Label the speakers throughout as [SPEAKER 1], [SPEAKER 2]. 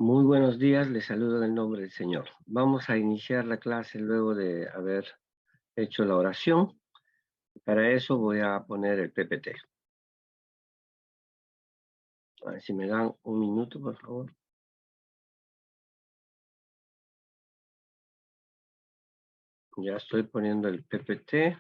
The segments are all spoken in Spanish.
[SPEAKER 1] Muy buenos días, les saludo en el nombre del Señor. Vamos a iniciar la clase luego de haber hecho la oración. Para eso voy a poner el PPT. A ver si me dan un minuto, por favor. Ya estoy poniendo el PPT.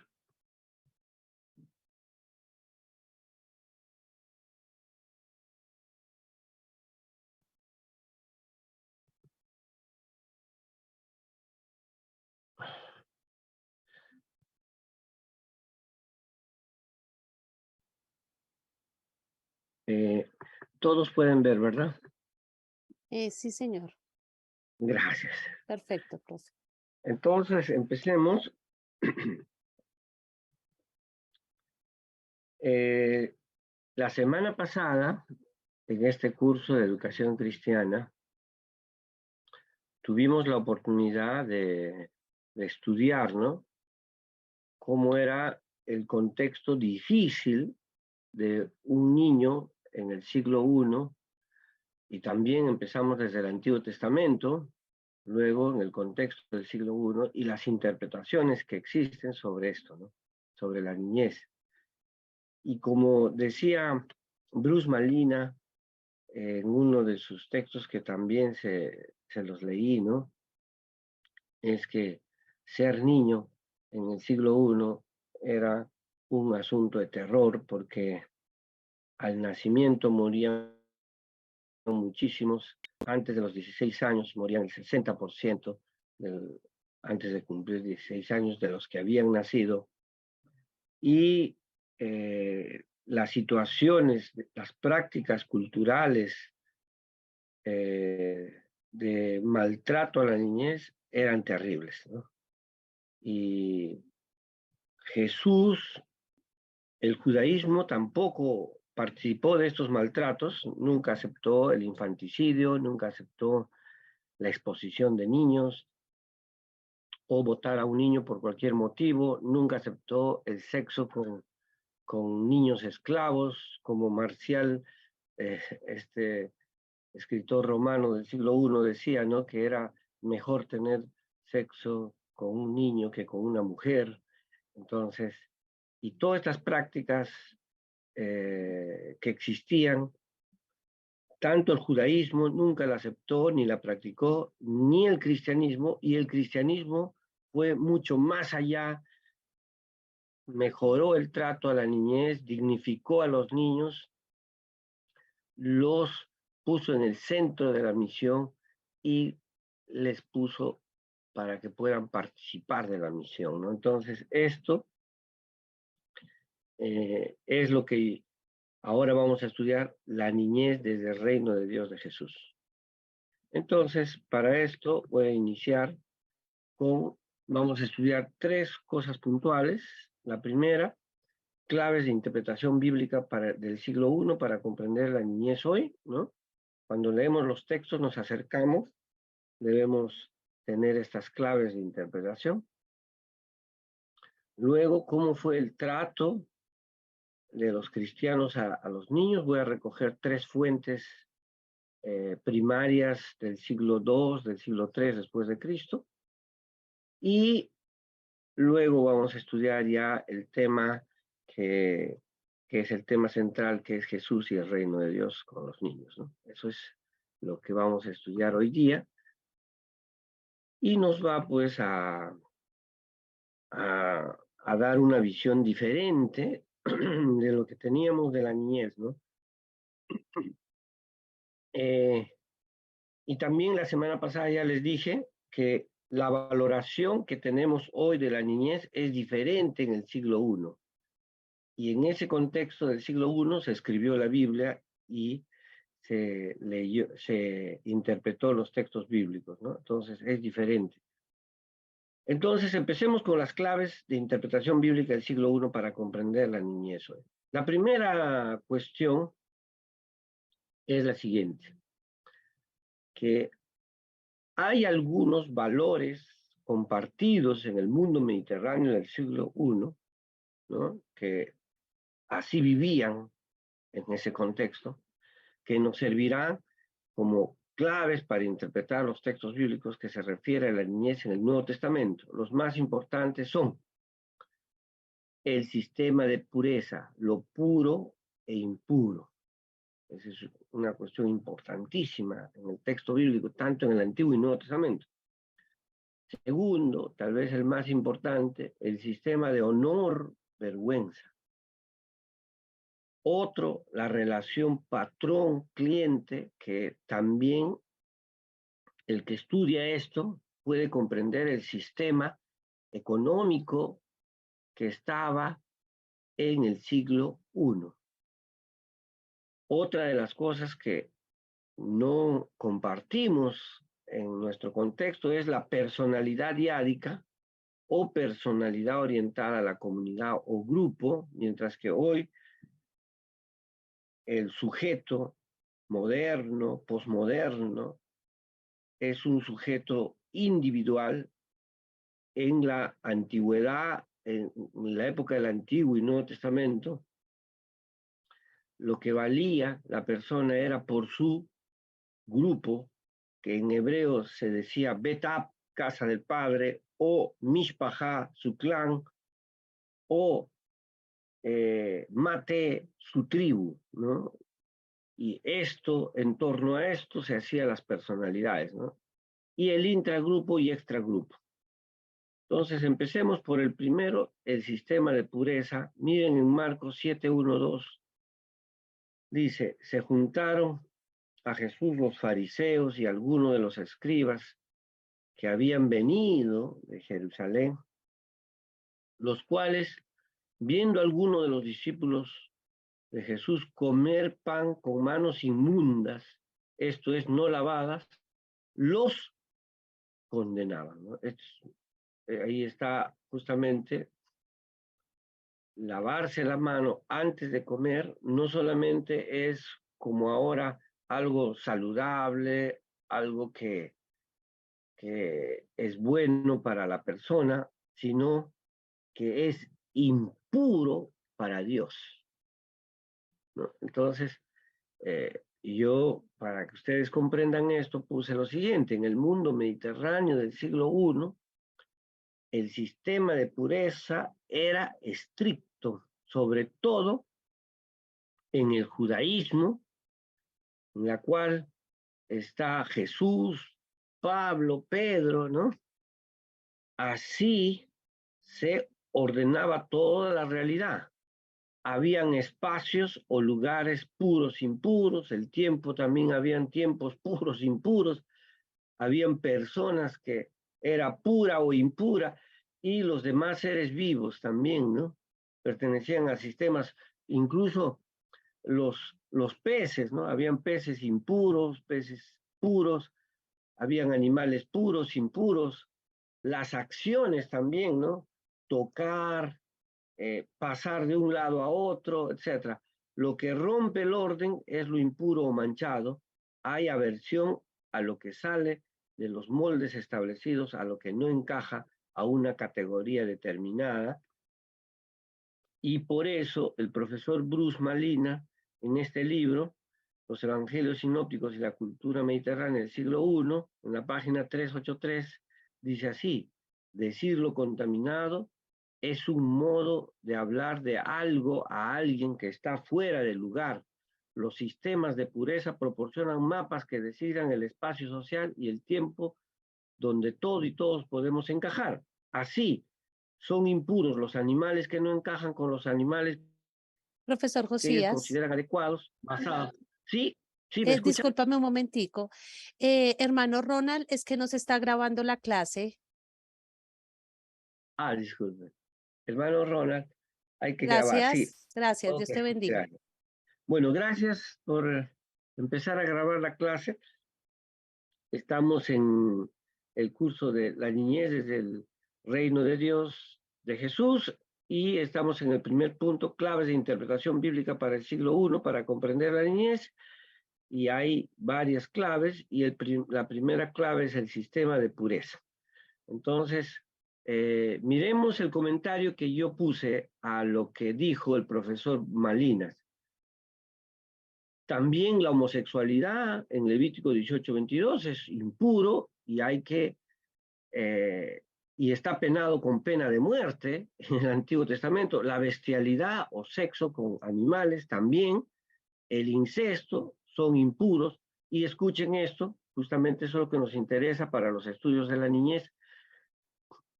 [SPEAKER 1] Eh, Todos pueden ver, ¿verdad?
[SPEAKER 2] Sí, señor.
[SPEAKER 1] Gracias.
[SPEAKER 2] Perfecto, profe.
[SPEAKER 1] Entonces, empecemos. Eh, la semana pasada, en este curso de educación cristiana, tuvimos la oportunidad de estudiar, ¿no? Cómo era el contexto difícil de un niño en el siglo I, y también empezamos desde el Antiguo Testamento, luego en el contexto del siglo I, y las interpretaciones que existen sobre esto, ¿no? Sobre la niñez. Y como decía Bruce Malina en uno de sus textos que también se los leí, ¿no? Es que ser niño en el siglo I era un asunto de terror porque al nacimiento morían muchísimos, antes de los 16 años morían el 60% del, antes de cumplir 16 años de los que habían nacido, y las situaciones, las prácticas culturales de maltrato a la niñez eran terribles, ¿no? Y Jesús, el judaísmo tampoco participó de estos maltratos, nunca aceptó el infanticidio, nunca aceptó la exposición de niños o votar a un niño por cualquier motivo, nunca aceptó el sexo con niños esclavos, como Marcial, este escritor romano del siglo I, decía, ¿no? Que era mejor tener sexo con un niño que con una mujer. Entonces, y todas estas prácticas que existían, tanto el judaísmo nunca la aceptó ni la practicó, ni el cristianismo, y el cristianismo fue mucho más allá, mejoró el trato a la niñez, dignificó a los niños, los puso en el centro de la misión y les puso para que puedan participar de la misión, ¿no? Entonces, esto es lo que ahora vamos a estudiar, la niñez desde el reino de Dios de Jesús. Entonces, para esto voy a iniciar vamos a estudiar tres cosas puntuales. La primera, claves de interpretación bíblica del siglo I para comprender la niñez hoy, ¿no? Cuando leemos los textos nos acercamos, debemos tener estas claves de interpretación. Luego, cómo fue el trato de los cristianos a los niños. Voy a recoger tres fuentes primarias del siglo II, del siglo III después de Cristo. Y luego vamos a estudiar ya el tema que es el tema central, que es Jesús y el reino de Dios con los niños, ¿no? Eso es lo que vamos a estudiar hoy día. Y nos va pues a dar una visión diferente de lo que teníamos de la niñez, ¿no? Eh, y también la semana pasada ya les dije que la valoración que tenemos hoy de la niñez es diferente en el siglo I. Y en ese contexto del siglo I se escribió la Biblia y se interpretó los textos bíblicos, ¿no? Entonces es diferente. Entonces empecemos con las claves de interpretación bíblica del siglo I para comprender la niñez hoy. La primera cuestión es la siguiente, que hay algunos valores compartidos en el mundo mediterráneo del siglo I, ¿no? Que así vivían en ese contexto, que nos servirán como claves para interpretar los textos bíblicos que se refieren a la niñez en el Nuevo Testamento. Los más importantes son el sistema de pureza, lo puro e impuro. Esa es una cuestión importantísima en el texto bíblico, tanto en el Antiguo y Nuevo Testamento. Segundo, tal vez el más importante, el sistema de honor-vergüenza. Otro, la relación patrón-cliente, que también el que estudia esto puede comprender el sistema económico que estaba en el siglo I. Otra de las cosas que no compartimos en nuestro contexto es la personalidad diádica o personalidad orientada a la comunidad o grupo, mientras que hoy el sujeto moderno, posmoderno, es un sujeto individual. En la antigüedad, en la época del Antiguo y Nuevo Testamento, lo que valía la persona era por su grupo, que en hebreo se decía Betab, casa del padre, o Mishpachá, su clan, o Mate, su tribu, ¿no? Y esto, en torno a esto, se hacían las personalidades, ¿no? Y el intragrupo y extragrupo. Entonces, empecemos por el primero, el sistema de pureza. Miren en Marcos 7:1-2, dice, se juntaron a Jesús los fariseos y algunos de los escribas que habían venido de Jerusalén, los cuales, viendo a alguno de los discípulos de Jesús comer pan con manos inmundas, esto es, no lavadas, los condenaban, ¿no? Ahí está justamente lavarse la mano antes de comer, no solamente es como ahora algo saludable, algo que es bueno para la persona, sino que es impuro para Dios, ¿no? Entonces, yo, para que ustedes comprendan esto, puse lo siguiente: en el mundo mediterráneo del siglo I, el sistema de pureza era estricto, sobre todo en el judaísmo, en la cual está Jesús, Pablo, Pedro, ¿no? Así se ordenaba toda la realidad. Habían espacios o lugares puros, impuros, el tiempo también habían tiempos puros, impuros, habían personas que era pura o impura, y los demás seres vivos también, ¿no? Pertenecían a sistemas, incluso los peces, ¿no? Habían peces impuros, peces puros, habían animales puros, impuros, las acciones también, ¿no? Tocar, pasar de un lado a otro, etcétera. Lo que rompe el orden es lo impuro o manchado. Hay aversión a lo que sale de los moldes establecidos, a lo que no encaja a una categoría determinada. Y por eso el profesor Bruce Malina, en este libro, Los Evangelios Sinópticos y la Cultura Mediterránea del siglo I, en la página 383, dice así: decir lo contaminado es un modo de hablar de algo a alguien que está fuera del lugar. Los sistemas de pureza proporcionan mapas que designan el espacio social y el tiempo donde todo y todos podemos encajar. Así, son impuros los animales que no encajan con los animales
[SPEAKER 2] Profesor
[SPEAKER 1] que ellos
[SPEAKER 2] Josías,
[SPEAKER 1] consideran adecuados, basados. Sí, sí, ¿me escucha?
[SPEAKER 2] discúlpame un momentico. Hermano Ronald, es que nos está grabando la clase.
[SPEAKER 1] Ah, disculpe. Hermano Ronald, hay que grabar, sí.
[SPEAKER 2] Gracias, gracias,
[SPEAKER 1] Ok,
[SPEAKER 2] Dios te bendiga.
[SPEAKER 1] gracias. Bueno, gracias por empezar a grabar la clase. Estamos en el curso de la niñez desde el reino de Dios de Jesús, y estamos en el primer punto, claves de interpretación bíblica para el siglo I para comprender la niñez. Y hay varias claves, y la primera clave es el sistema de pureza. Entonces, miremos el comentario que yo puse a lo que dijo el profesor Malinas. También la homosexualidad en Levítico 18:22 es impuro y hay que, y está penado con pena de muerte en el Antiguo Testamento. La bestialidad o sexo con animales también, el incesto, son impuros. Y escuchen esto, justamente eso es lo que nos interesa para los estudios de la niñez.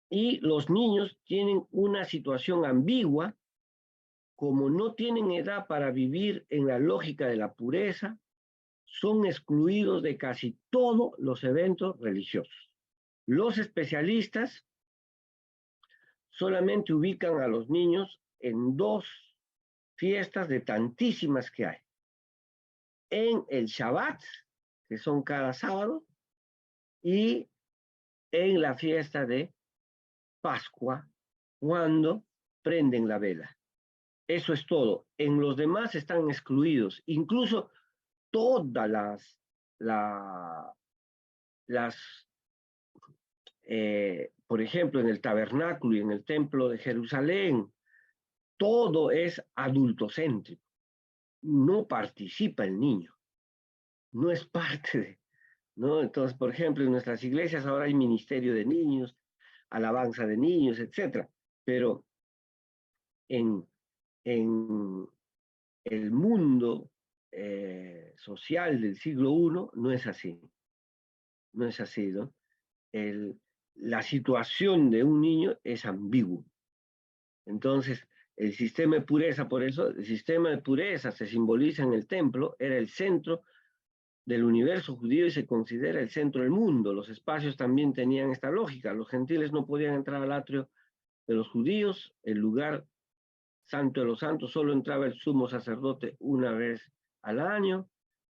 [SPEAKER 1] Y los niños tienen una situación ambigua, como no tienen edad para vivir en la lógica de la pureza, son excluidos de casi todos los eventos religiosos. Los especialistas solamente ubican a los niños en dos fiestas de tantísimas que hay. En el Shabbat, que son cada sábado, y en la fiesta de Pascua, cuando prenden la vela. Eso es todo. En los demás están excluidos. Incluso todas las por ejemplo, en el tabernáculo y en el templo de Jerusalén, todo es adultocéntrico. No participa el niño. No es parte de, ¿no? Entonces, por ejemplo, en nuestras iglesias ahora hay ministerio de niños, alabanza de niños, etcétera. Pero en, en el mundo social del siglo I no es así. No es así, ¿no? La situación de un niño es ambigua. Entonces, el sistema de pureza, por eso, el sistema de pureza se simboliza en el templo, era el centro del universo judío y se considera el centro del mundo. Los espacios también tenían esta lógica. Los gentiles no podían entrar al atrio de los judíos, el lugar santo de los santos solo entraba el sumo sacerdote una vez al año,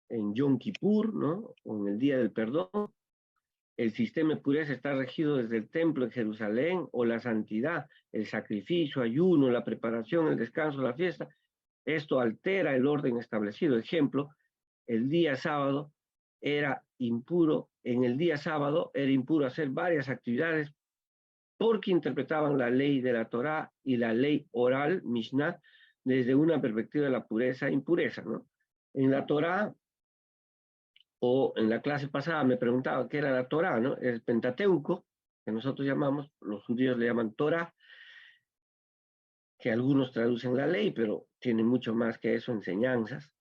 [SPEAKER 1] en Yom Kippur, ¿no? O en el Día del Perdón. El sistema de pureza está regido desde el templo en Jerusalén, o la santidad, el sacrificio, ayuno, la preparación, el descanso, la fiesta. Esto altera el orden establecido. Ejemplo, el día sábado era impuro, en el día sábado era impuro hacer varias actividades porque interpretaban la ley de la Torá y la ley oral, Mishnah, desde una perspectiva de la pureza e impureza, ¿no? En la Torá, o en la clase pasada me preguntaba qué era la Torá, ¿no? El Pentateuco, que nosotros llamamos, los judíos le llaman Torá, que algunos traducen la ley, pero tiene mucho más que eso, enseñanzas.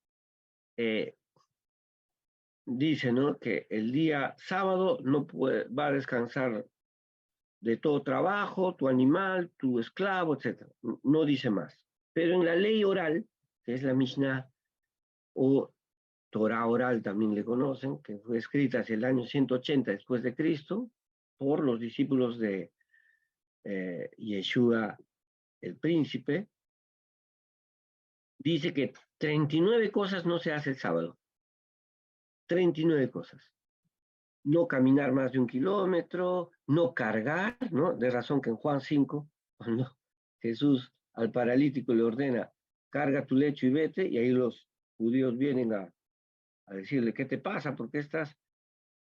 [SPEAKER 1] Dice, ¿no? Que el día sábado no puede, va a descansar de todo trabajo, tu animal, tu esclavo, etc. No dice más. Pero en la ley oral, que es la Mishnah, o Torah oral también le conocen, que fue escrita hacia el año 180 después de Cristo, por los discípulos de Yeshua el príncipe, dice que 39 cosas no se hace el sábado. 39 cosas. No caminar más de 1 kilómetro, no cargar, ¿no? De razón que en Juan 5, cuando Jesús al paralítico le ordena, carga tu lecho y vete, y ahí los judíos vienen a decirle, ¿qué te pasa? ¿Por qué estás?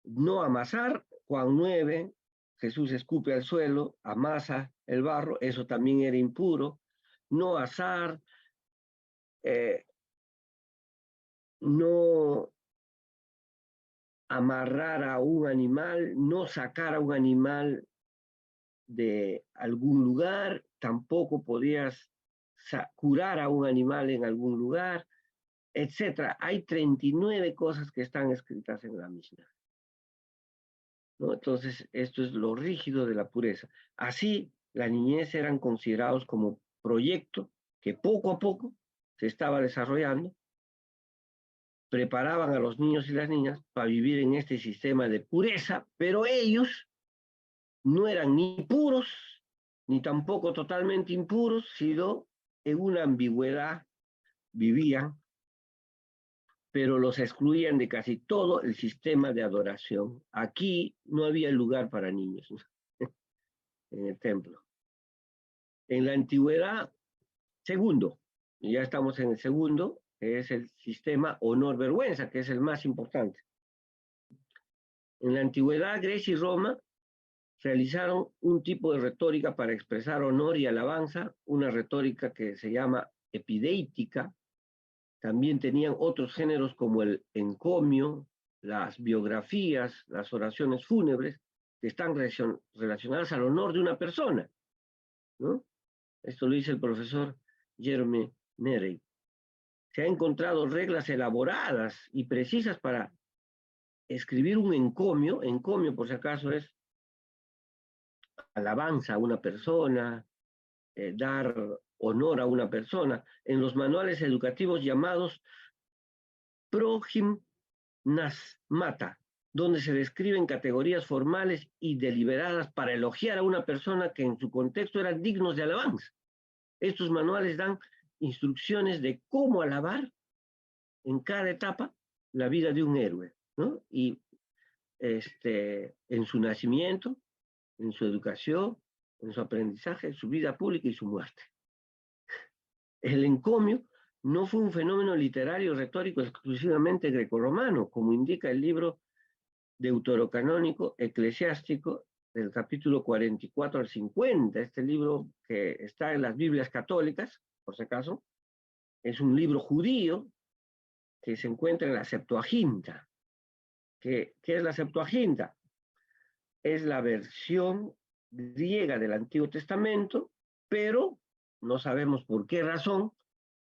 [SPEAKER 1] No amasar, Juan 9, Jesús escupe al suelo, amasa el barro, eso también era impuro. No asar, no amarrar a un animal, no sacar a un animal de algún lugar, tampoco podías curar a un animal en algún lugar, etcétera. Hay 39 cosas que están escritas en la Mishnah, ¿no? Entonces, esto es lo rígido de la pureza. Así, la niñez eran considerados como proyecto que poco a poco se estaba desarrollando, preparaban a los niños y las niñas para vivir en este sistema de pureza, pero ellos no eran ni puros, ni tampoco totalmente impuros, sino en una ambigüedad vivían, pero los excluían de casi todo el sistema de adoración. Aquí no había lugar para niños en el templo. En la antigüedad, segundo, ya estamos en el segundo, que es el sistema honor-vergüenza, que es el más importante. En la antigüedad, Grecia y Roma realizaron un tipo de retórica para expresar honor y alabanza, una retórica que se llama epidéitica, También tenían otros géneros como el encomio, las biografías, las oraciones fúnebres, que están relacionadas al honor de una persona, ¿no? Esto lo dice el profesor Jerome Nerey. Se han encontrado reglas elaboradas y precisas para escribir un encomio. Encomio, por si acaso, es alabanza a una persona, dar honor a una persona, en los manuales educativos llamados Progimnasmata, donde se describen categorías formales y deliberadas para elogiar a una persona que en su contexto eran dignos de alabanza. Estos manuales dan instrucciones de cómo alabar en cada etapa la vida de un héroe, ¿no? Y en su nacimiento, en su educación, en su aprendizaje, en su vida pública y su muerte. El encomio no fue un fenómeno literario retórico exclusivamente grecorromano, como indica el libro deuterocanónico eclesiástico del capítulo 44 al 50, este libro que está en las Biblias católicas, por si acaso, es un libro judío que se encuentra en la Septuaginta. ¿Qué es la Septuaginta? Es la versión griega del Antiguo Testamento, pero no sabemos por qué razón,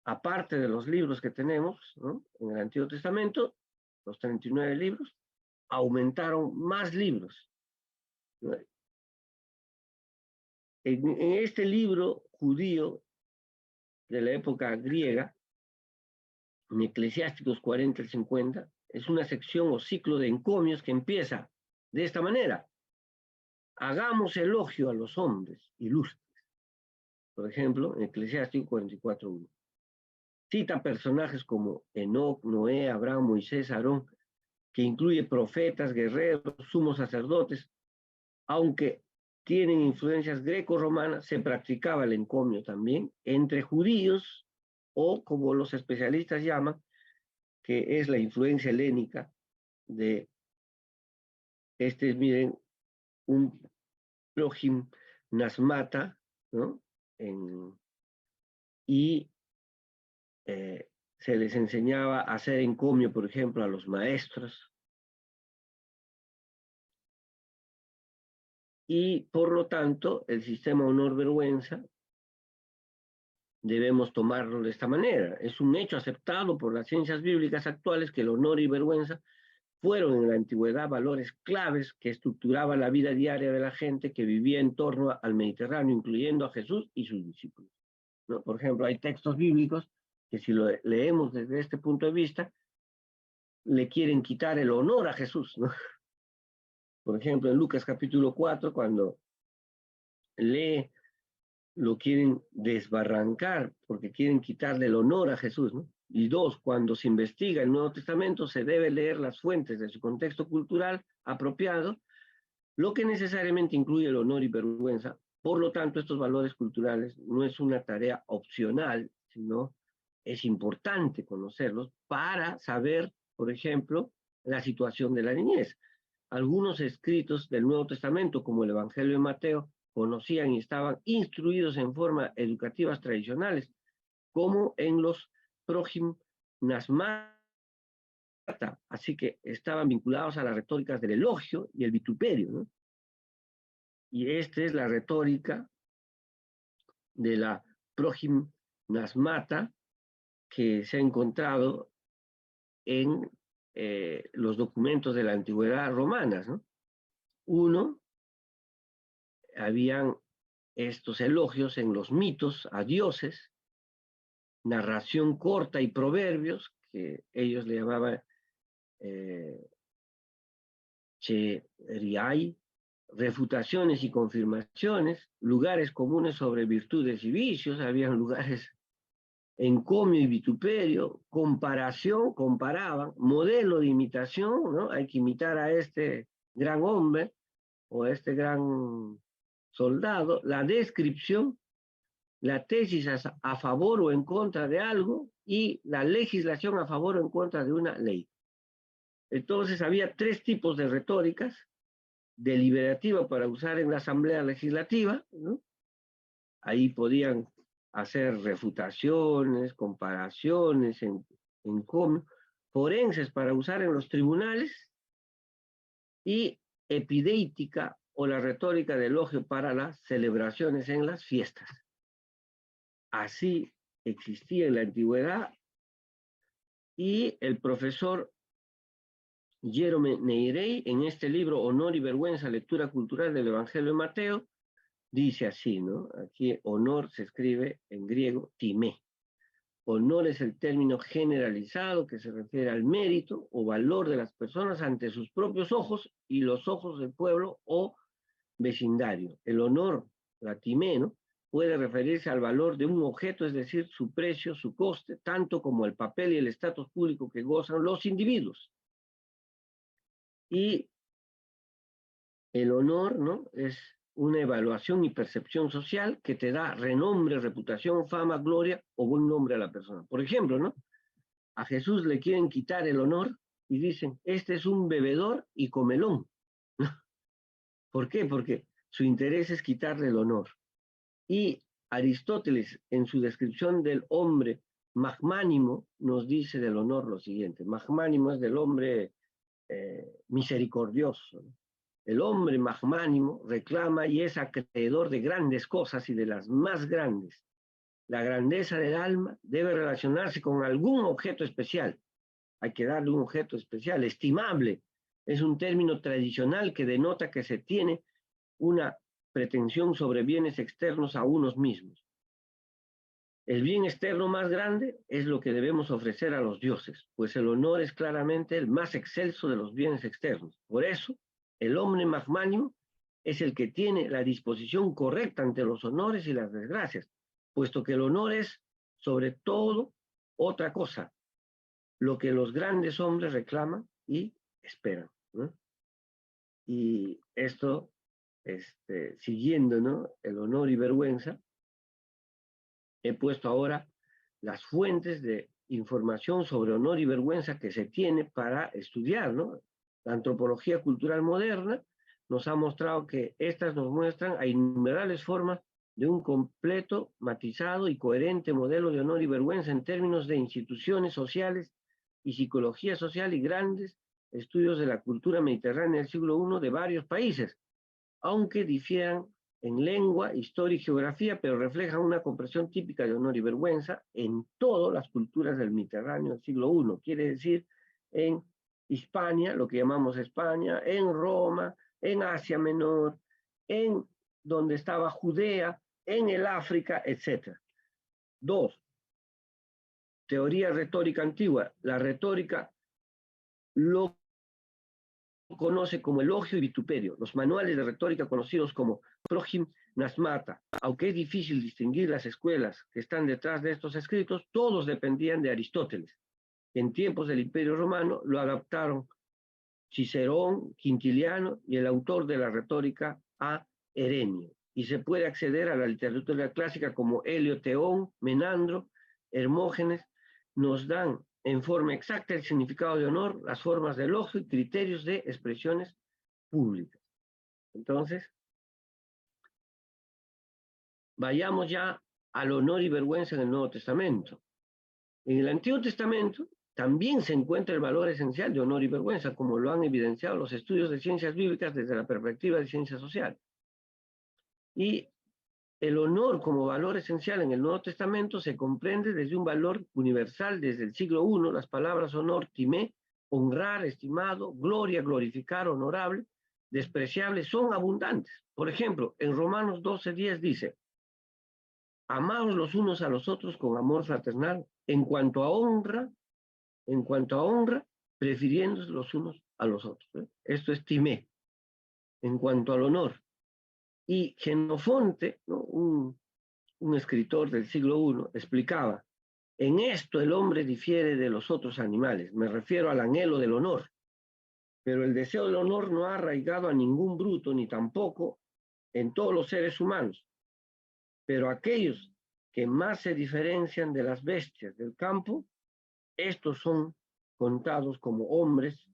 [SPEAKER 1] aparte de los libros que tenemos, ¿no?, en el Antiguo Testamento, los 39 libros, aumentaron más libros. En este libro judío de la época griega, en Eclesiásticos 40 al 50, es una sección o ciclo de encomios que empieza de esta manera: hagamos elogio a los hombres ilustres. Por ejemplo, en Eclesiástico 44:1. Cita personajes como Enoc, Noé, Abraham, Moisés, Aarón, que incluye profetas, guerreros, sumos sacerdotes. Aunque tienen influencias greco-romanas, se practicaba el encomio también entre judíos, o como los especialistas llaman, que es la influencia helénica de miren, un progimnasmata, ¿no? Y se les enseñaba a hacer encomio, por ejemplo, a los maestros. Y por lo tanto, el sistema honor-vergüenza debemos tomarlo de esta manera. Es un hecho aceptado por las ciencias bíblicas actuales que el honor y vergüenza fueron en la antigüedad valores claves que estructuraban la vida diaria de la gente que vivía en torno al Mediterráneo, incluyendo a Jesús y sus discípulos, ¿no? Por ejemplo, hay textos bíblicos que, si lo leemos desde este punto de vista, le quieren quitar el honor a Jesús, ¿no? Por ejemplo, en Lucas capítulo 4, cuando lo quieren desbarrancar porque quieren quitarle el honor a Jesús, ¿no? Y dos, cuando se investiga el Nuevo Testamento, se debe leer las fuentes de su contexto cultural apropiado, lo que necesariamente incluye el honor y vergüenza. Por lo tanto, estos valores culturales no es una tarea opcional, sino es importante conocerlos para saber, por ejemplo, la situación de la niñez. Algunos escritos del Nuevo Testamento, como el Evangelio de Mateo, conocían y estaban instruidos en forma educativas tradicionales, como en los progimnasmata, así que estaban vinculados a las retóricas del elogio y el vituperio, ¿no? Y esta es la retórica de la progimnasmata que se ha encontrado en los documentos de la antigüedad romanas, ¿no? Uno, habían estos elogios en los mitos a dioses, narración corta y proverbios, que ellos le llamaban cheriai, refutaciones y confirmaciones, lugares comunes sobre virtudes y vicios, habían lugares encomio y vituperio, comparación, comparaban, modelo de imitación, ¿no? Hay que imitar a este gran hombre o a este gran soldado, la descripción, la tesis a favor o en contra de algo y la legislación a favor o en contra de una ley. Entonces había tres tipos de retóricas: deliberativa para usar en la asamblea legislativa, ¿no? Ahí podían hacer refutaciones, comparaciones, encomio, forenses para usar en los tribunales y epidéitica o la retórica de elogio para las celebraciones en las fiestas. Así existía en la antigüedad y el profesor Jerome Neirey, en este libro Honor y Vergüenza, lectura cultural del Evangelio de Mateo, dice así, ¿no? Aquí honor se escribe en griego timé. Honor es el término generalizado que se refiere al mérito o valor de las personas ante sus propios ojos y los ojos del pueblo o vecindario. El honor, la timé, ¿no?, puede referirse al valor de un objeto, es decir, su precio, su coste, tanto como el papel y el estatus público que gozan los individuos. Y el honor, ¿no?, es una evaluación y percepción social que te da renombre, reputación, fama, gloria o buen nombre a la persona. Por ejemplo, ¿no?, a Jesús le quieren quitar el honor y dicen, este es un bebedor y comelón. ¿Por qué? Porque su interés es quitarle el honor. Y Aristóteles, en su descripción del hombre magnánimo, nos dice del honor lo siguiente. Magnánimo es del hombre misericordioso. El hombre magnánimo reclama y es acreedor de grandes cosas y de las más grandes. La grandeza del alma debe relacionarse con algún objeto especial. Hay que darle un objeto especial, estimable. Es un término tradicional que denota que se tiene una pretensión sobre bienes externos a unos mismos. El bien externo más grande es lo que debemos ofrecer a los dioses, pues el honor es claramente el más excelso de los bienes externos. Por eso, el hombre magnánimo es el que tiene la disposición correcta ante los honores y las desgracias, puesto que el honor es, sobre todo, otra cosa, lo que los grandes hombres reclaman y esperan, ¿no? Y esto, siguiendo, ¿no?, el honor y vergüenza, he puesto ahora las fuentes de información sobre honor y vergüenza que se tiene para estudiar, ¿no? La antropología cultural moderna nos ha mostrado que estas nos muestran a innumerables formas de un completo, matizado y coherente modelo de honor y vergüenza en términos de instituciones sociales y psicología social y grandes estudios de la cultura mediterránea del siglo I de varios países, aunque difieran en lengua, historia y geografía, pero reflejan una comprensión típica de honor y vergüenza en todas las culturas del Mediterráneo del siglo I. Quiere decir, en Hispania, lo que llamamos España, en Roma, en Asia Menor, en donde estaba Judea, en el África, etc. 2. Teoría retórica antigua. La retórica lo conoce como elogio y vituperio. Los manuales de retórica conocidos como Prohim Nasmata, aunque es difícil distinguir las escuelas que están detrás de estos escritos, todos dependían de Aristóteles. En tiempos del Imperio Romano lo adaptaron Cicerón, Quintiliano y el autor de la retórica A. Herenio. Y se puede acceder a la literatura clásica como Helio Teón, Menandro, Hermógenes, nos dan en forma exacta el significado de honor, las formas de elogio y criterios de expresiones públicas. Entonces, vayamos ya al honor y vergüenza en el Nuevo Testamento. En el Antiguo Testamento también se encuentra el valor esencial de honor y vergüenza, como lo han evidenciado los estudios de ciencias bíblicas desde la perspectiva de ciencia social. Y el honor como valor esencial en el Nuevo Testamento se comprende desde un valor universal desde el siglo I, las palabras honor, timé, honrar, estimado, gloria, glorificar, honorable, despreciable, son abundantes. Por ejemplo, en Romanos 12:10 dice, amaos los unos a los otros con amor fraternal, en cuanto a honra, prefiriéndose los unos a los otros. Esto es timé, en cuanto al honor. Y Genofonte, ¿no?, un escritor del siglo I, explicaba, en esto el hombre difiere de los otros animales, me refiero al anhelo del honor, pero el deseo del honor no ha arraigado a ningún bruto, ni tampoco en todos los seres humanos, pero aquellos que más se diferencian de las bestias del campo, estos son contados como hombres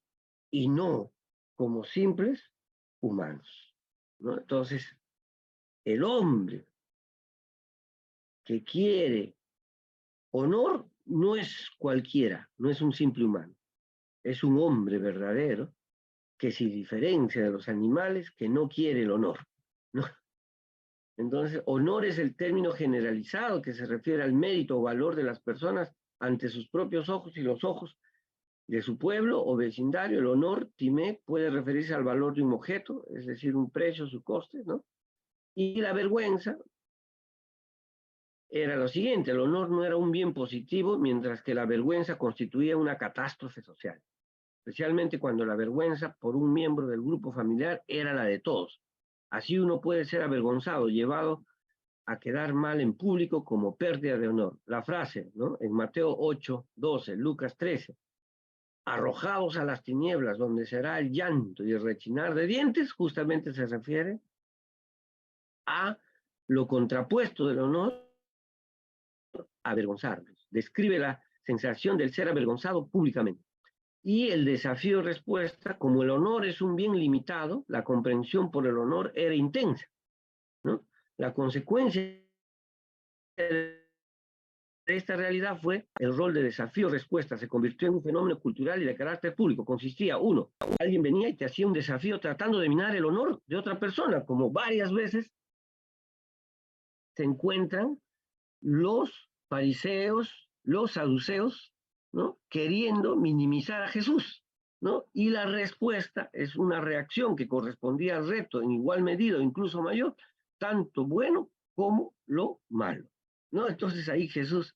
[SPEAKER 1] y no como simples humanos, ¿no? Entonces, el hombre que quiere Honor no es cualquiera, no es un simple humano, es un hombre verdadero que se diferencia de los animales que no quiere el honor, ¿no? Entonces, honor es el término generalizado que se refiere al mérito o valor de las personas ante sus propios ojos y los ojos de su pueblo o vecindario. El honor, timé, puede referirse al valor de un objeto, es decir, un precio, su coste, ¿no? Y la vergüenza era lo siguiente: el honor no era un bien positivo, mientras que la vergüenza constituía una catástrofe social, especialmente cuando la vergüenza por un miembro del grupo familiar era la de todos. Así uno puede ser avergonzado, llevado a quedar mal en público como pérdida de honor. La frase, ¿no? En Mateo 8:12, Lucas 13, arrojados a las tinieblas, donde será el llanto y el rechinar de dientes, justamente se refiere a lo contrapuesto del honor, avergonzarnos. Describe la sensación del ser avergonzado públicamente. Y el desafío-respuesta, como el honor es un bien limitado, la comprensión por el honor era intensa, ¿no? La consecuencia de esta realidad fue el rol de desafío-respuesta. Se convirtió en un fenómeno cultural y de carácter público. Consistía, uno, alguien venía y te hacía un desafío tratando de minar el honor de otra persona, como varias veces se encuentran los fariseos, los saduceos, ¿no? Queriendo minimizar a Jesús, ¿no? Y la respuesta es una reacción que correspondía al reto en igual medida o incluso mayor, tanto bueno como lo malo, ¿no? Entonces ahí Jesús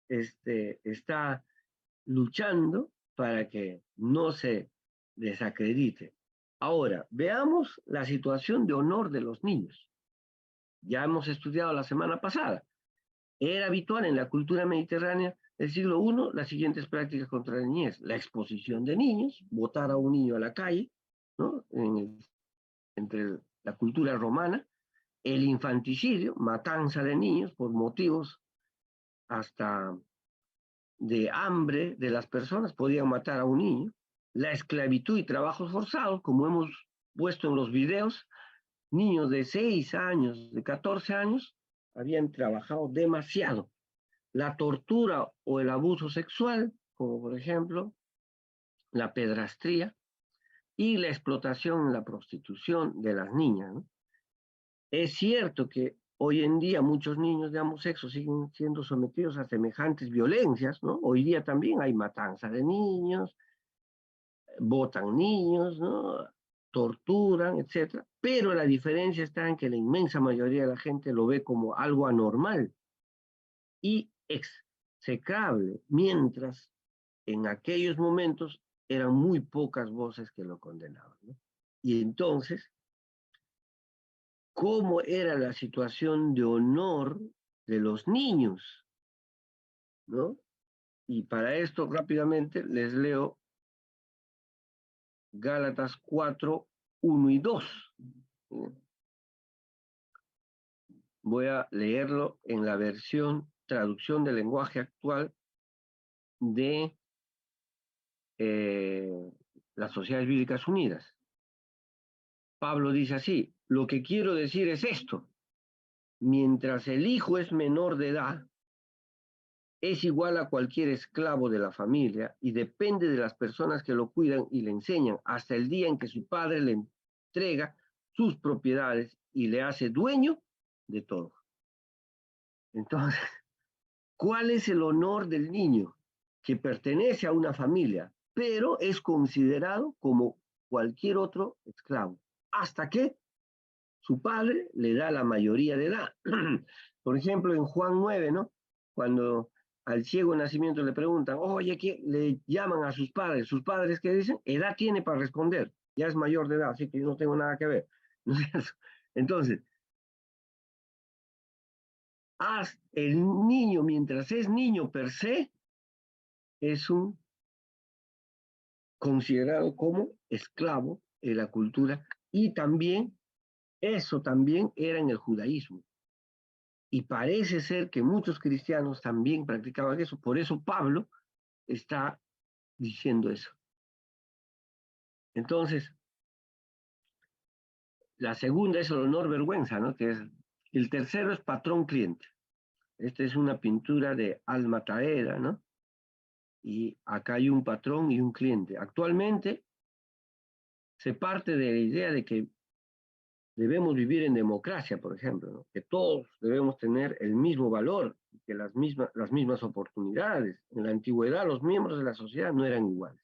[SPEAKER 1] está luchando para que no se desacredite. Ahora, veamos la situación de honor de los niños. Ya hemos estudiado la semana pasada. Era habitual en la cultura mediterránea del siglo I las siguientes prácticas contra la niñez: la exposición de niños, botar a un niño a la calle, ¿no? Entre la cultura romana, el infanticidio, matanza de niños por motivos hasta de hambre de las personas, podían matar a un niño, la esclavitud y trabajos forzados, como hemos puesto en los videos. Niños de 6 años, de 14 años, habían trabajado demasiado. La tortura o el abuso sexual, como por ejemplo la pedrastría, y la explotación, la prostitución de las niñas, ¿no? Es cierto que hoy en día muchos niños de ambos sexos siguen siendo sometidos a semejantes violencias, ¿no? Hoy día también hay matanza de niños, botan niños, ¿no? Torturan, etcétera, pero la diferencia está en que la inmensa mayoría de la gente lo ve como algo anormal y execrable, mientras en aquellos momentos eran muy pocas voces que lo condenaban, ¿no? Y entonces, ¿cómo era la situación de honor de los niños, ¿no? Y para esto rápidamente les leo Gálatas 4:1 y 2. Voy a leerlo en la versión traducción del lenguaje actual de las Sociedades Bíblicas Unidas. Pablo dice así: lo que quiero decir es esto: mientras el hijo es menor de edad, es igual a cualquier esclavo de la familia y depende de las personas que lo cuidan y le enseñan hasta el día en que su padre le entrega sus propiedades y le hace dueño de todo. Entonces, ¿cuál es el honor del niño? Que pertenece a una familia, pero es considerado como cualquier otro esclavo, hasta que su padre le da la mayoría de edad. Por ejemplo, en Juan 9, ¿no? Cuando al ciego de nacimiento le preguntan, oye, ¿qué? Le llaman a sus padres ¿qué dicen? Edad tiene para responder, ya es mayor de edad, así que yo no tengo nada que ver. ¿No es cierto? Entonces, el niño, mientras es niño per se, es un considerado como esclavo en la cultura, y también eso también era en el judaísmo. Y parece ser que muchos cristianos también practicaban eso. Por eso Pablo está diciendo eso. Entonces, la segunda es el honor-vergüenza, ¿no? Que es, el tercero es patrón-cliente. Esta es una pintura de Alma Taera, ¿no? Y acá hay un patrón y un cliente. Actualmente se parte de la idea de que debemos vivir en democracia, por ejemplo, ¿no? Que todos debemos tener el mismo valor, que las mismas oportunidades. En la antigüedad los miembros de la sociedad no eran iguales.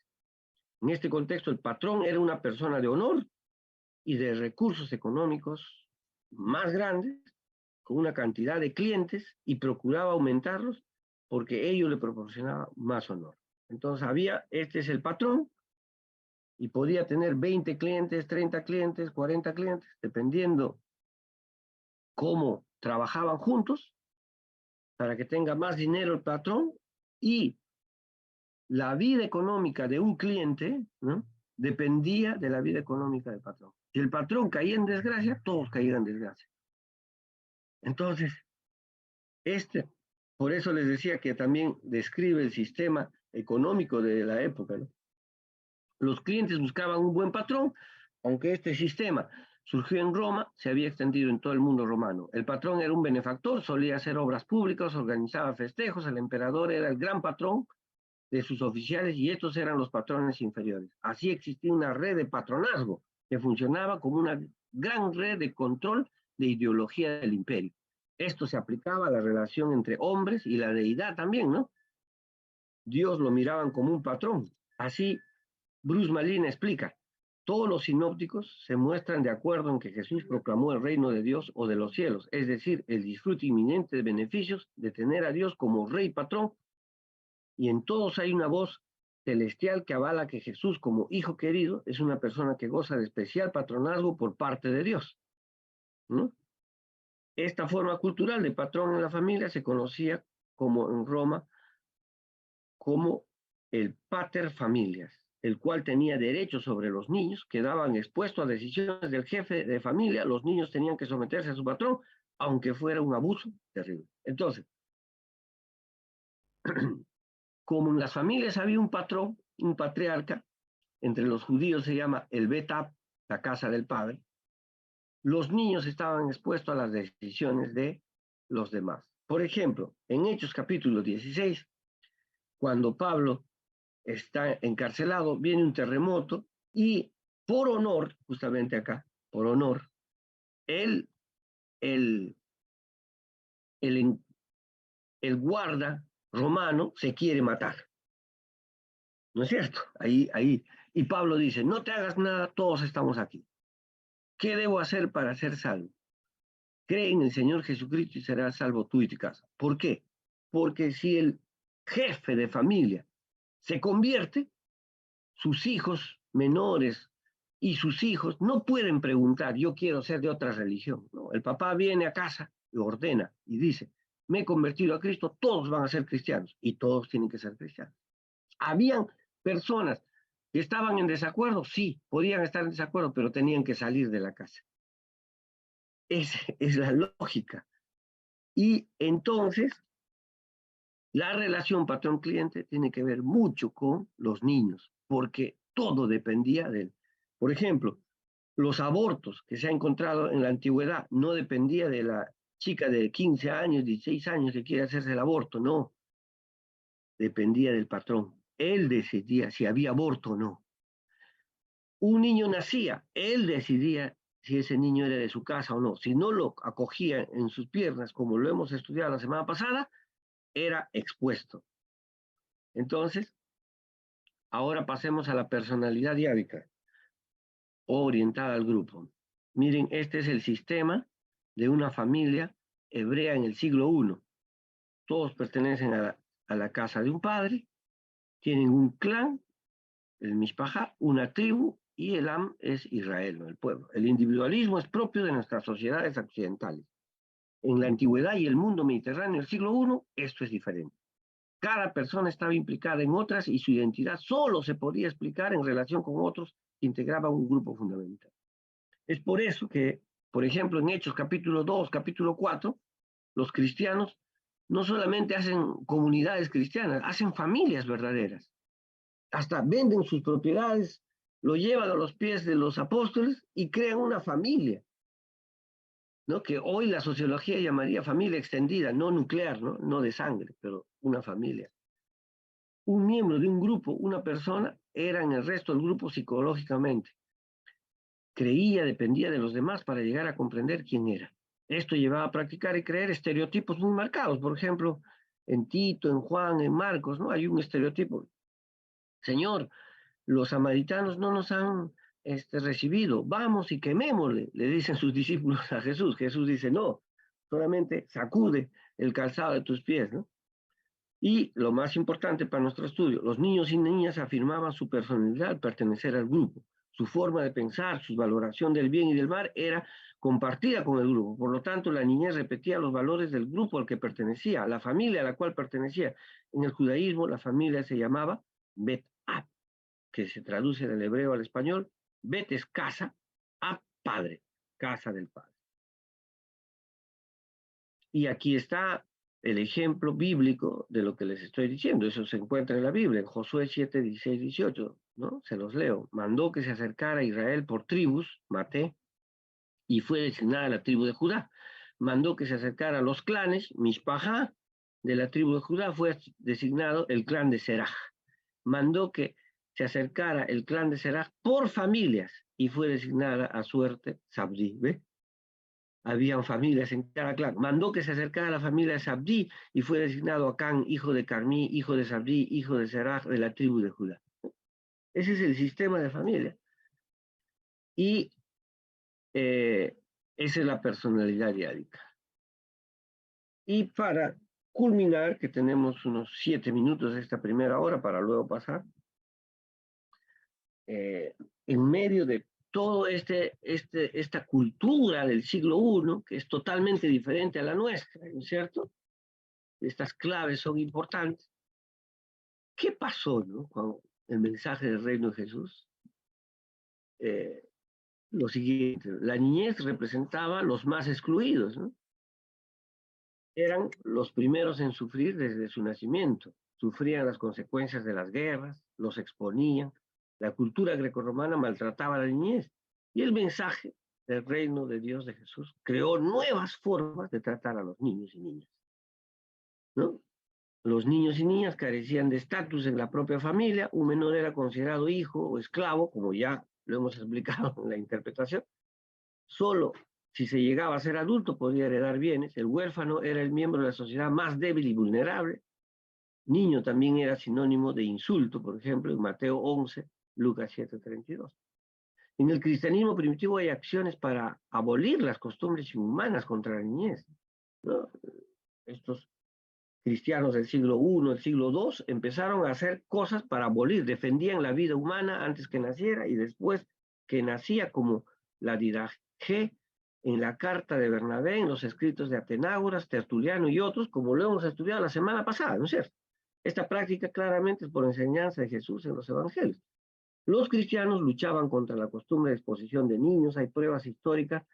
[SPEAKER 1] En este contexto el patrón era una persona de honor y de recursos económicos más grandes, con una cantidad de clientes, y procuraba aumentarlos porque ello le proporcionaba más honor. Entonces este es el patrón, y podía tener 20 clientes, 30 clientes, 40 clientes, dependiendo cómo trabajaban juntos, para que tenga más dinero el patrón, y la vida económica de un cliente, ¿no?, dependía de la vida económica del patrón. Si el patrón caía en desgracia, todos caían en desgracia. Entonces, por eso les decía que también describe el sistema económico de la época, ¿no? Los clientes buscaban un buen patrón, aunque este sistema surgió en Roma, se había extendido en todo el mundo romano. El patrón era un benefactor, solía hacer obras públicas, organizaba festejos, el emperador era el gran patrón de sus oficiales y estos eran los patrones inferiores. Así existía una red de patronazgo que funcionaba como una gran red de control de ideología del imperio. Esto se aplicaba a la relación entre hombres y la deidad también, ¿no? Dios lo miraban como un patrón. Así, Bruce Malina explica: todos los sinópticos se muestran de acuerdo en que Jesús proclamó el reino de Dios o de los cielos, es decir, el disfrute inminente de beneficios de tener a Dios como rey patrón, y en todos hay una voz celestial que avala que Jesús, como hijo querido, es una persona que goza de especial patronazgo por parte de Dios, ¿no? Esta forma cultural de patrón en la familia se conocía como en Roma como el pater familias, el cual tenía derechos sobre los niños, quedaban expuestos a decisiones del jefe de familia, los niños tenían que someterse a su patrón, aunque fuera un abuso terrible. Entonces, como en las familias había un patrón, un patriarca, entre los judíos se llama el Betab, la casa del padre, los niños estaban expuestos a las decisiones de los demás. Por ejemplo, en Hechos capítulo 16, cuando Pablo está encarcelado, viene un terremoto y por honor, justamente acá, por honor, él, el, el, el guarda romano se quiere matar. ¿No es cierto? Ahí. Y Pablo dice: no te hagas nada, todos estamos aquí. ¿Qué debo hacer para ser salvo? Cree en el Señor Jesucristo y serás salvo tú y tu casa. ¿Por qué? Porque si el jefe de familia se convierte, sus hijos menores y sus hijos no pueden preguntar: yo quiero ser de otra religión. No, el papá viene a casa y ordena y dice: me he convertido a Cristo, todos van a ser cristianos, y todos tienen que ser cristianos. Habían personas que estaban en desacuerdo, sí, podían estar en desacuerdo, pero tenían que salir de la casa. Esa es la lógica. Y entonces, la relación patrón-cliente tiene que ver mucho con los niños, porque todo dependía de él. Por ejemplo, los abortos que se han encontrado en la antigüedad no dependía de la chica de 15 años, 16 años que quiere hacerse el aborto, no. Dependía del patrón. Él decidía si había aborto o no. Un niño nacía, él decidía si ese niño era de su casa o no. Si no lo acogía en sus piernas, como lo hemos estudiado la semana pasada, era expuesto. Entonces, ahora pasemos a la personalidad diádica, orientada al grupo. Miren, este es el sistema de una familia hebrea en el siglo I. Todos pertenecen a la casa de un padre, tienen un clan, el Mishpajá, una tribu, y el Am es Israel, ¿no?, el pueblo. El individualismo es propio de nuestras sociedades occidentales. En la antigüedad y el mundo mediterráneo del siglo I, esto es diferente. Cada persona estaba implicada en otras y su identidad solo se podía explicar en relación con otros que integraban un grupo fundamental. Es por eso que, por ejemplo, en Hechos capítulo 2, capítulo 4, los cristianos no solamente hacen comunidades cristianas, hacen familias verdaderas. Hasta venden sus propiedades, lo llevan a los pies de los apóstoles y crean una familia. ¿no? Que hoy la sociología llamaría familia extendida, no nuclear, ¿no? No de sangre, pero una familia. Un miembro de un grupo, una persona, era en el resto del grupo psicológicamente. Creía, dependía de los demás para llegar a comprender quién era. Esto llevaba a practicar y creer estereotipos muy marcados. Por ejemplo, en Tito, en Juan, en Marcos, ¿no? Hay un estereotipo. Señor, los samaritanos no nos han recibido, vamos y quemémosle, le dicen sus discípulos a Jesús. Jesús dice, no, solamente sacude el calzado de tus pies, ¿no? Y lo más importante para nuestro estudio, los niños y niñas afirmaban su personalidad al pertenecer al grupo. Su forma de pensar, su valoración del bien y del mal era compartida con el grupo. Por lo tanto, la niñez repetía los valores del grupo al que pertenecía, la familia a la cual pertenecía. En el judaísmo, la familia se llamaba Bet Ab, que se traduce del hebreo al español. Bet es casa, Ab padre, casa del padre. Y aquí está el ejemplo bíblico de lo que les estoy diciendo. Eso se encuentra en la Biblia, en Josué 7, 16, 18, ¿no? Se los leo. Mandó que se acercara a Israel por tribus, Mate, y fue designada la tribu de Judá. Mandó que se acercara a los clanes, Mishpajá, de la tribu de Judá fue designado el clan de Seraj. Mandó que se acercara el clan de Seraj por familias, y fue designada a suerte Sabdí, ¿ve? Habían familias en cada clan. Mandó que se acercara a la familia de Sabdí y fue designado Acán, hijo de Carmí, hijo de Sabdí, hijo de Seraj, de la tribu de Judá. Ese es el sistema de familia. Y esa es la personalidad diádica. Y para culminar, que tenemos unos 7 minutos de esta primera hora para luego pasar, en medio de todo esta cultura del siglo I, que es totalmente diferente a la nuestra, ¿no es cierto? Estas claves son importantes. ¿Qué pasó, no, con el mensaje del reino de Jesús? Lo siguiente, la niñez representaba los más excluidos, ¿no? Eran los primeros en sufrir desde su nacimiento, sufrían las consecuencias de las guerras, los exponían, la cultura grecorromana maltrataba a la niñez, y el mensaje del reino de Dios de Jesús creó nuevas formas de tratar a los niños y niñas, ¿no? Los niños y niñas carecían de estatus en la propia familia, un menor era considerado hijo o esclavo, como ya lo hemos explicado en la interpretación. Solo si se llegaba a ser adulto podía heredar bienes, el huérfano era el miembro de la sociedad más débil y vulnerable, niño también era sinónimo de insulto, por ejemplo, en Mateo 11, Lucas 7:32. En el cristianismo primitivo hay acciones para abolir las costumbres inhumanas contra la niñez, ¿no? Estos cristianos del siglo I, del siglo II, empezaron a hacer cosas para abolir, defendían la vida humana antes que naciera y después que nacía, como la Didache en la carta de Bernabé, en los escritos de Atenágoras, Tertuliano y otros, como lo hemos estudiado la semana pasada, ¿no es cierto? Esta práctica claramente es por enseñanza de Jesús en los evangelios. Los cristianos luchaban contra la costumbre de exposición de niños, hay pruebas históricas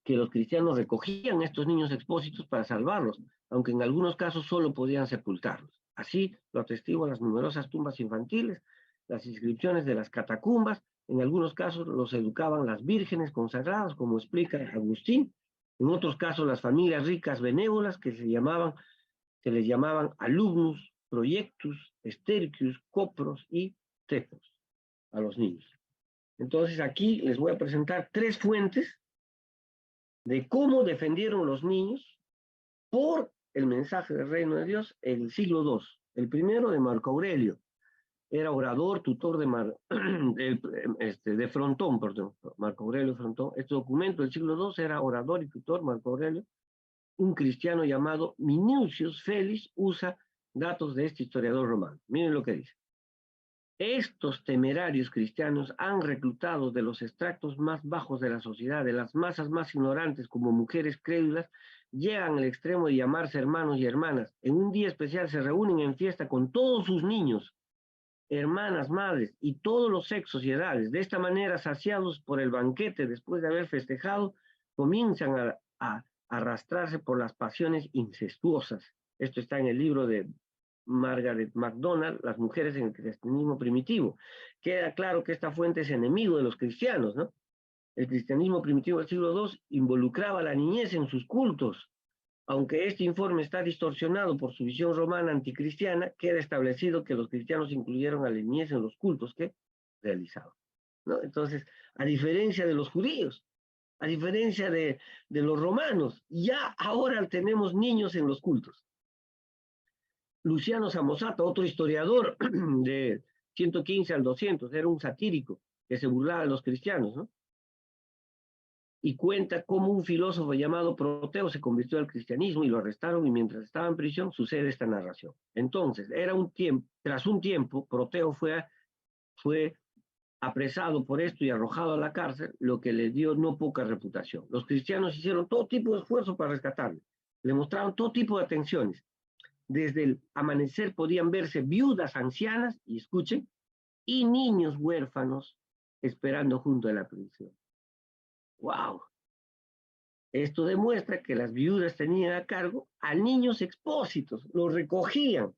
[SPEAKER 1] que los cristianos recogían a estos niños expósitos para salvarlos, aunque en algunos casos solo podían sepultarlos. Así lo atestiguan las numerosas tumbas infantiles, las inscripciones de las catacumbas, en algunos casos los educaban las vírgenes consagradas, como explica Agustín, en otros casos las familias ricas benévolas que se les llamaban alumnus, proyectus, estercius, copros y tepos a los niños. Entonces aquí les voy a presentar 3 fuentes de cómo defendieron los niños por el mensaje del reino de Dios en el siglo II. El primero de Marco Aurelio, era orador, tutor de Frontón, perdón, Marco Aurelio Frontón. Este documento del siglo II era orador y tutor, Marco Aurelio. Un cristiano llamado Minucius Félix usa datos de este historiador romano. Miren lo que dice. Estos temerarios cristianos han reclutado de los extractos más bajos de la sociedad, de las masas más ignorantes como mujeres crédulas, llegan al extremo de llamarse hermanos y hermanas. En un día especial se reúnen en fiesta con todos sus niños, hermanas, madres y todos los sexos y edades. De esta manera, saciados por el banquete después de haber festejado, comienzan a arrastrarse por las pasiones incestuosas. Esto está en el libro de Margaret MacDonald, Las mujeres en el cristianismo primitivo. Queda claro que esta fuente es enemigo de los cristianos, ¿no? El cristianismo primitivo del siglo II involucraba a la niñez en sus cultos. Aunque este informe está distorsionado por su visión romana anticristiana, queda establecido que los cristianos incluyeron a la niñez en los cultos que realizaban, ¿no? Entonces, a diferencia de los judíos, a diferencia de los romanos, ya ahora tenemos niños en los cultos. Luciano Samosata, otro historiador de 115 al 200, era un satírico que se burlaba de los cristianos, ¿no? Y cuenta cómo un filósofo llamado Proteo se convirtió al cristianismo y lo arrestaron, y mientras estaba en prisión sucede esta narración. Entonces, tras un tiempo, Proteo fue apresado por esto y arrojado a la cárcel, lo que le dio no poca reputación. Los cristianos hicieron todo tipo de esfuerzo para rescatarle, le mostraron todo tipo de atenciones. Desde el amanecer podían verse viudas ancianas, y escuchen, y niños huérfanos esperando junto a la prisión. ¡Wow! Esto demuestra que las viudas tenían a cargo a niños expósitos, los recogían.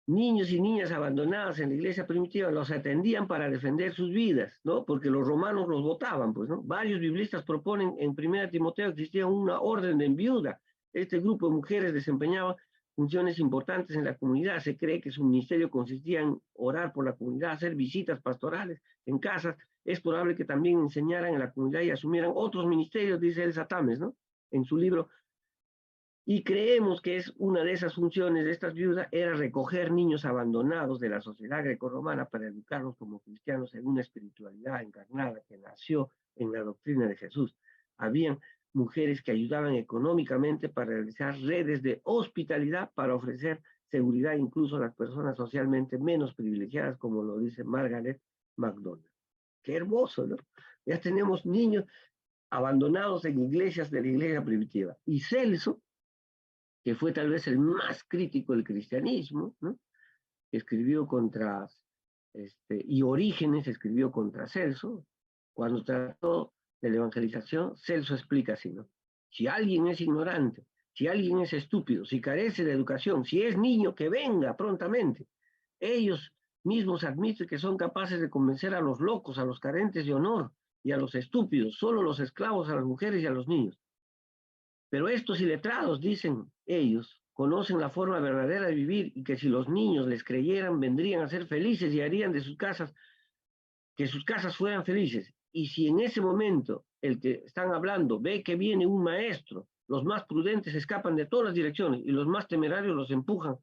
[SPEAKER 1] Niños y niñas abandonados en la iglesia primitiva los atendían para defender sus vidas, ¿no? Porque los romanos los votaban, pues, ¿no? Varios biblistas proponen en 1 Timoteo que existía una orden de enviuda. Este grupo de mujeres desempeñaba funciones importantes en la comunidad. Se cree que su ministerio consistía en orar por la comunidad, hacer visitas pastorales en casas. Es probable que también enseñaran en la comunidad y asumieran otros ministerios, dice Elsa Tames, ¿no? En su libro. Y creemos que es una de esas funciones de estas viudas, era recoger niños abandonados de la sociedad grecorromana para educarlos como cristianos en una espiritualidad encarnada que nació en la doctrina de Jesús. Habían mujeres que ayudaban económicamente para realizar redes de hospitalidad para ofrecer seguridad incluso a las personas socialmente menos privilegiadas, como lo dice Margaret MacDonald. Qué hermoso, ¿no? Ya tenemos niños abandonados en iglesias de la iglesia primitiva. Y Celso, que fue tal vez el más crítico del cristianismo, ¿no? Escribió contra, y Orígenes escribió contra Celso. Cuando trató de la evangelización, Celso explica así, ¿no? Si alguien es ignorante, si alguien es estúpido, si carece de educación, si es niño, que venga prontamente. Ellos mismos admiten que son capaces de convencer a los locos, a los carentes de honor y a los estúpidos, solo los esclavos, a las mujeres y a los niños. Pero estos iletrados, dicen ellos, conocen la forma verdadera de vivir, y que si los niños les creyeran, vendrían a ser felices y harían de sus casas, que sus casas fueran felices. Y si en ese momento el que están hablando ve que viene un maestro, los más prudentes escapan de todas las direcciones y los más temerarios los empujan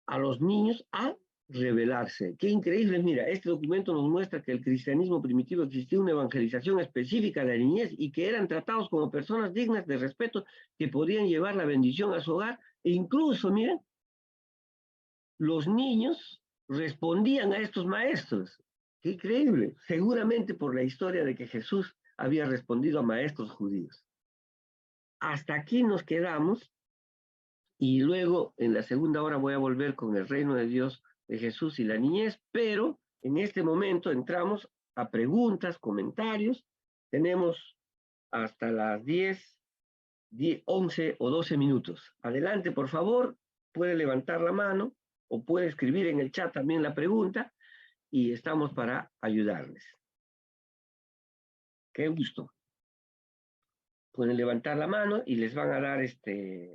[SPEAKER 1] a los niños a rebelarse. Qué increíble. Mira, este documento nos muestra que el cristianismo primitivo existía una evangelización específica de la niñez y que eran tratados como personas dignas de respeto, que podían llevar la bendición a su hogar, e incluso, miren, los niños respondían a estos maestros. Qué increíble. Seguramente por la historia de que Jesús había respondido a maestros judíos. Hasta aquí nos quedamos. Y luego, en la segunda hora, voy a volver con el reino de Dios, de Jesús y la niñez, pero en este momento entramos a preguntas, comentarios. Tenemos hasta las 11 o 12 minutos. Adelante, por favor, puede levantar la mano o puede escribir en el chat también la pregunta, y estamos para ayudarles. Qué gusto. Pueden levantar la mano y les van a dar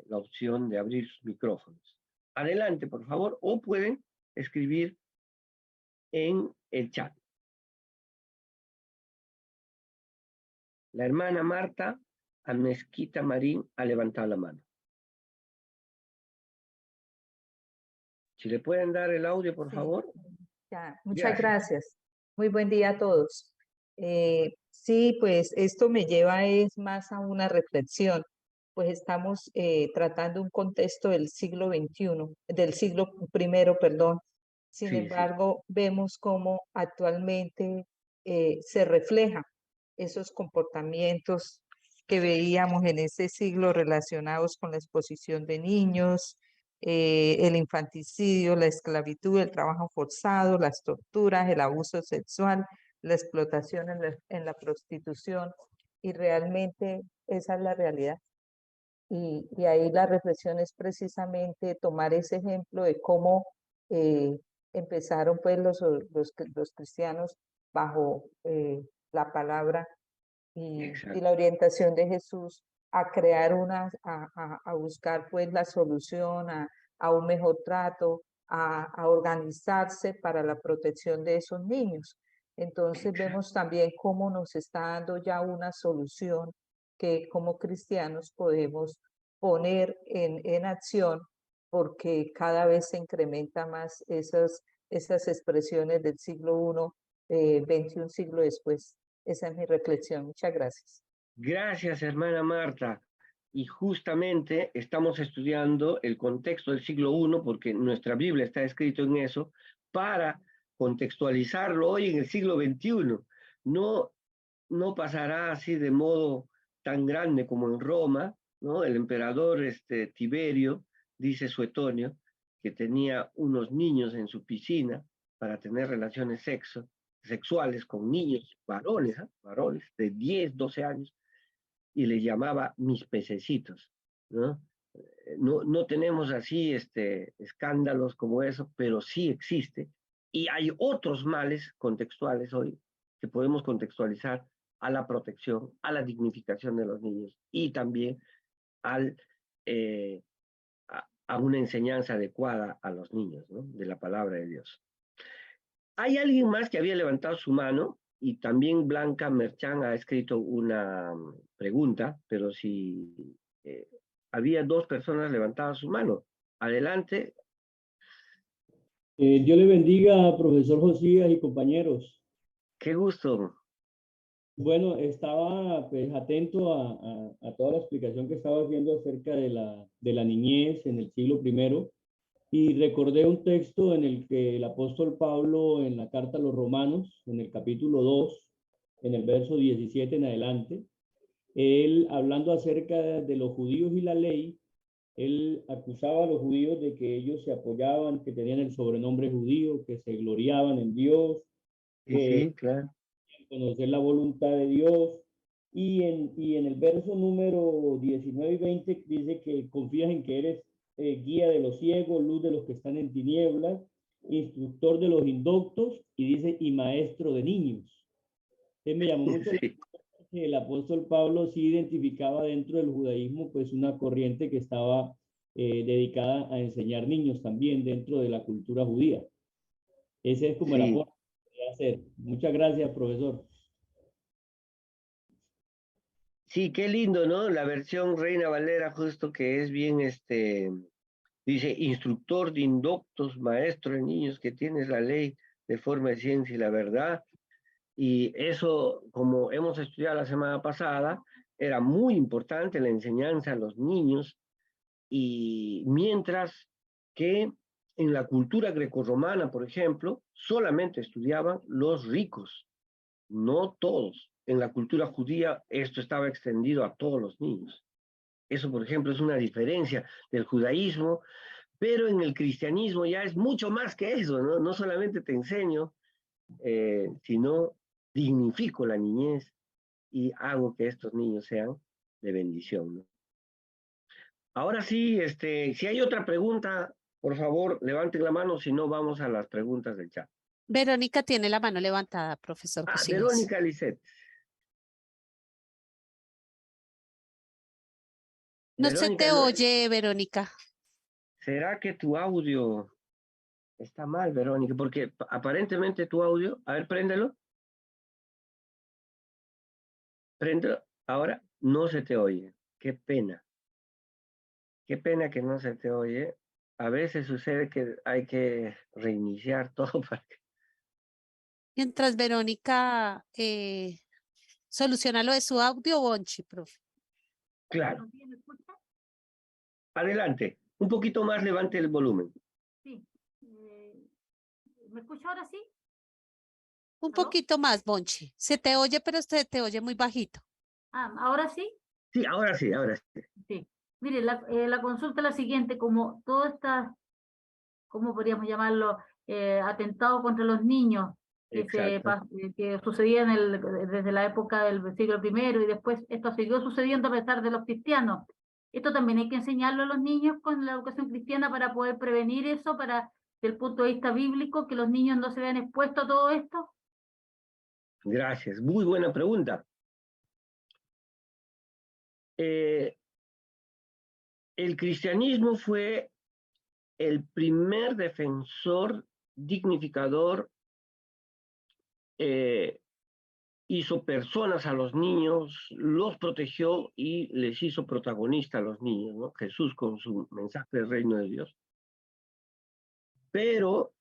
[SPEAKER 1] la opción de abrir sus micrófonos. Adelante, por favor, o pueden escribir en el chat. La hermana Marta Amezquita Marín ha levantado la mano. Si le pueden dar el audio, por favor.
[SPEAKER 3] Ya, muchas gracias. Muy buen día a todos. Sí, pues esto me lleva es más a una reflexión, pues estamos tratando un contexto del siglo XXI, del siglo I, perdón. Sin embargo, vemos cómo actualmente se reflejan esos comportamientos que veíamos en ese siglo relacionados con la exposición de niños, el infanticidio, la esclavitud, el trabajo forzado, las torturas, el abuso sexual, la explotación en la prostitución, y realmente esa es la realidad. Y ahí la reflexión es precisamente tomar ese ejemplo de cómo empezaron pues los cristianos bajo la palabra y
[SPEAKER 1] Exacto.
[SPEAKER 3] la orientación de Jesús a crear a buscar pues la solución, a un mejor trato, a organizarse para la protección de esos niños. Entonces vemos también cómo nos está dando ya una solución que como cristianos podemos poner en acción, porque cada vez se incrementa más esas expresiones del siglo I, 21 siglo después. Esa es mi reflexión. Muchas gracias.
[SPEAKER 1] Gracias, hermana Marta. Y justamente estamos estudiando el contexto del siglo I, porque nuestra Biblia está escrito en eso, para contextualizarlo hoy en el siglo XXI. No, no pasará así de modo tan grande como en Roma, ¿no? El emperador Tiberio, dice Suetonio, que tenía unos niños en su piscina para tener relaciones sexuales con niños varones, varones de 10, 12 años, y les llamaba mis pececitos, ¿no? No tenemos así escándalos como eso, pero sí existe. Y hay otros males contextuales hoy que podemos contextualizar a la protección, a la dignificación de los niños y también al, a una enseñanza adecuada a los niños, ¿no? De la palabra de Dios. Hay alguien más que había levantado su mano y también Blanca Merchán ha escrito una pregunta, pero si había dos personas levantadas su mano. Adelante.
[SPEAKER 4] Dios le bendiga, profesor Josías y compañeros.
[SPEAKER 1] Qué gusto.
[SPEAKER 4] Bueno, estaba pues atento a toda la explicación que estaba haciendo acerca de la niñez en el siglo I y recordé un texto en el que el apóstol Pablo en la carta a los Romanos, en el capítulo 2, en el verso 17 en adelante, él hablando acerca de los judíos y la ley, él acusaba a los judíos de que ellos se apoyaban, que tenían el sobrenombre judío, que se gloriaban en Dios,
[SPEAKER 1] Sí,
[SPEAKER 4] que
[SPEAKER 1] sí, claro.
[SPEAKER 4] conocer la voluntad de Dios. Y en el verso número 19 y 20 dice que confías en que eres guía de los ciegos, luz de los que están en tinieblas, instructor de los indoctos, y dice, y maestro de niños. Entonces me llamó mucho
[SPEAKER 1] Sí.
[SPEAKER 4] que el apóstol Pablo sí identificaba dentro del judaísmo pues una corriente que estaba dedicada a enseñar niños también dentro de la cultura judía. Ese es como el
[SPEAKER 1] Sí.
[SPEAKER 4] aporte que quería hacer. Muchas gracias, profesor.
[SPEAKER 1] Sí, qué lindo, ¿no? La versión Reina Valera, justo que es bien, dice, instructor de indoctos, maestro de niños, que tienes la ley de forma de ciencia y la verdad. Y eso, como hemos estudiado la semana pasada, era muy importante la enseñanza a los niños, y mientras que en la cultura grecorromana, por ejemplo, solamente estudiaban los ricos, no todos. En la cultura judía esto estaba extendido a todos los niños. Eso, por ejemplo, es una diferencia del judaísmo, pero en el cristianismo ya es mucho más que eso, ¿no? No solamente te enseño, sino dignifico la niñez y hago que estos niños sean de bendición, ¿no? Ahora sí, si hay otra pregunta, por favor, levanten la mano, si no, vamos a las preguntas del chat.
[SPEAKER 2] Verónica tiene la mano levantada, profesor Josías.
[SPEAKER 1] Verónica Lisset.
[SPEAKER 2] No se te oye, Verónica.
[SPEAKER 1] ¿Será que tu audio está mal, Verónica? Porque aparentemente tu audio, a ver, préndelo. Préndelo. Ahora no se te oye. Qué pena. Qué pena que no se te oye. A veces sucede que hay que reiniciar todo para que...
[SPEAKER 2] Mientras Verónica soluciona lo de su audio, Bonchi, profe.
[SPEAKER 1] Claro. Adelante. Un poquito más levante el volumen.
[SPEAKER 5] Sí. ¿Me escucha ahora sí?
[SPEAKER 2] Un
[SPEAKER 5] ¿Aló?
[SPEAKER 2] poquito más, Bonchi. Se te oye, pero se te oye muy bajito.
[SPEAKER 5] ¿Ahora sí?
[SPEAKER 1] Sí, ahora sí, ahora sí.
[SPEAKER 5] Sí. Mire, la consulta es la siguiente, como todo está, ¿cómo podríamos llamarlo? Atentado contra los niños
[SPEAKER 1] Exacto.
[SPEAKER 5] que sucedía desde la época del siglo I y después esto siguió sucediendo a pesar de los cristianos. Esto también hay que enseñarlo a los niños con la educación cristiana para poder prevenir eso, desde el punto de vista bíblico, que los niños no se vean expuestos a todo esto.
[SPEAKER 1] Gracias, muy buena pregunta. El cristianismo fue el primer defensor, dignificador, hizo personas a los niños, los protegió y les hizo protagonista a los niños, ¿no? Jesús con su mensaje del reino de Dios. Pero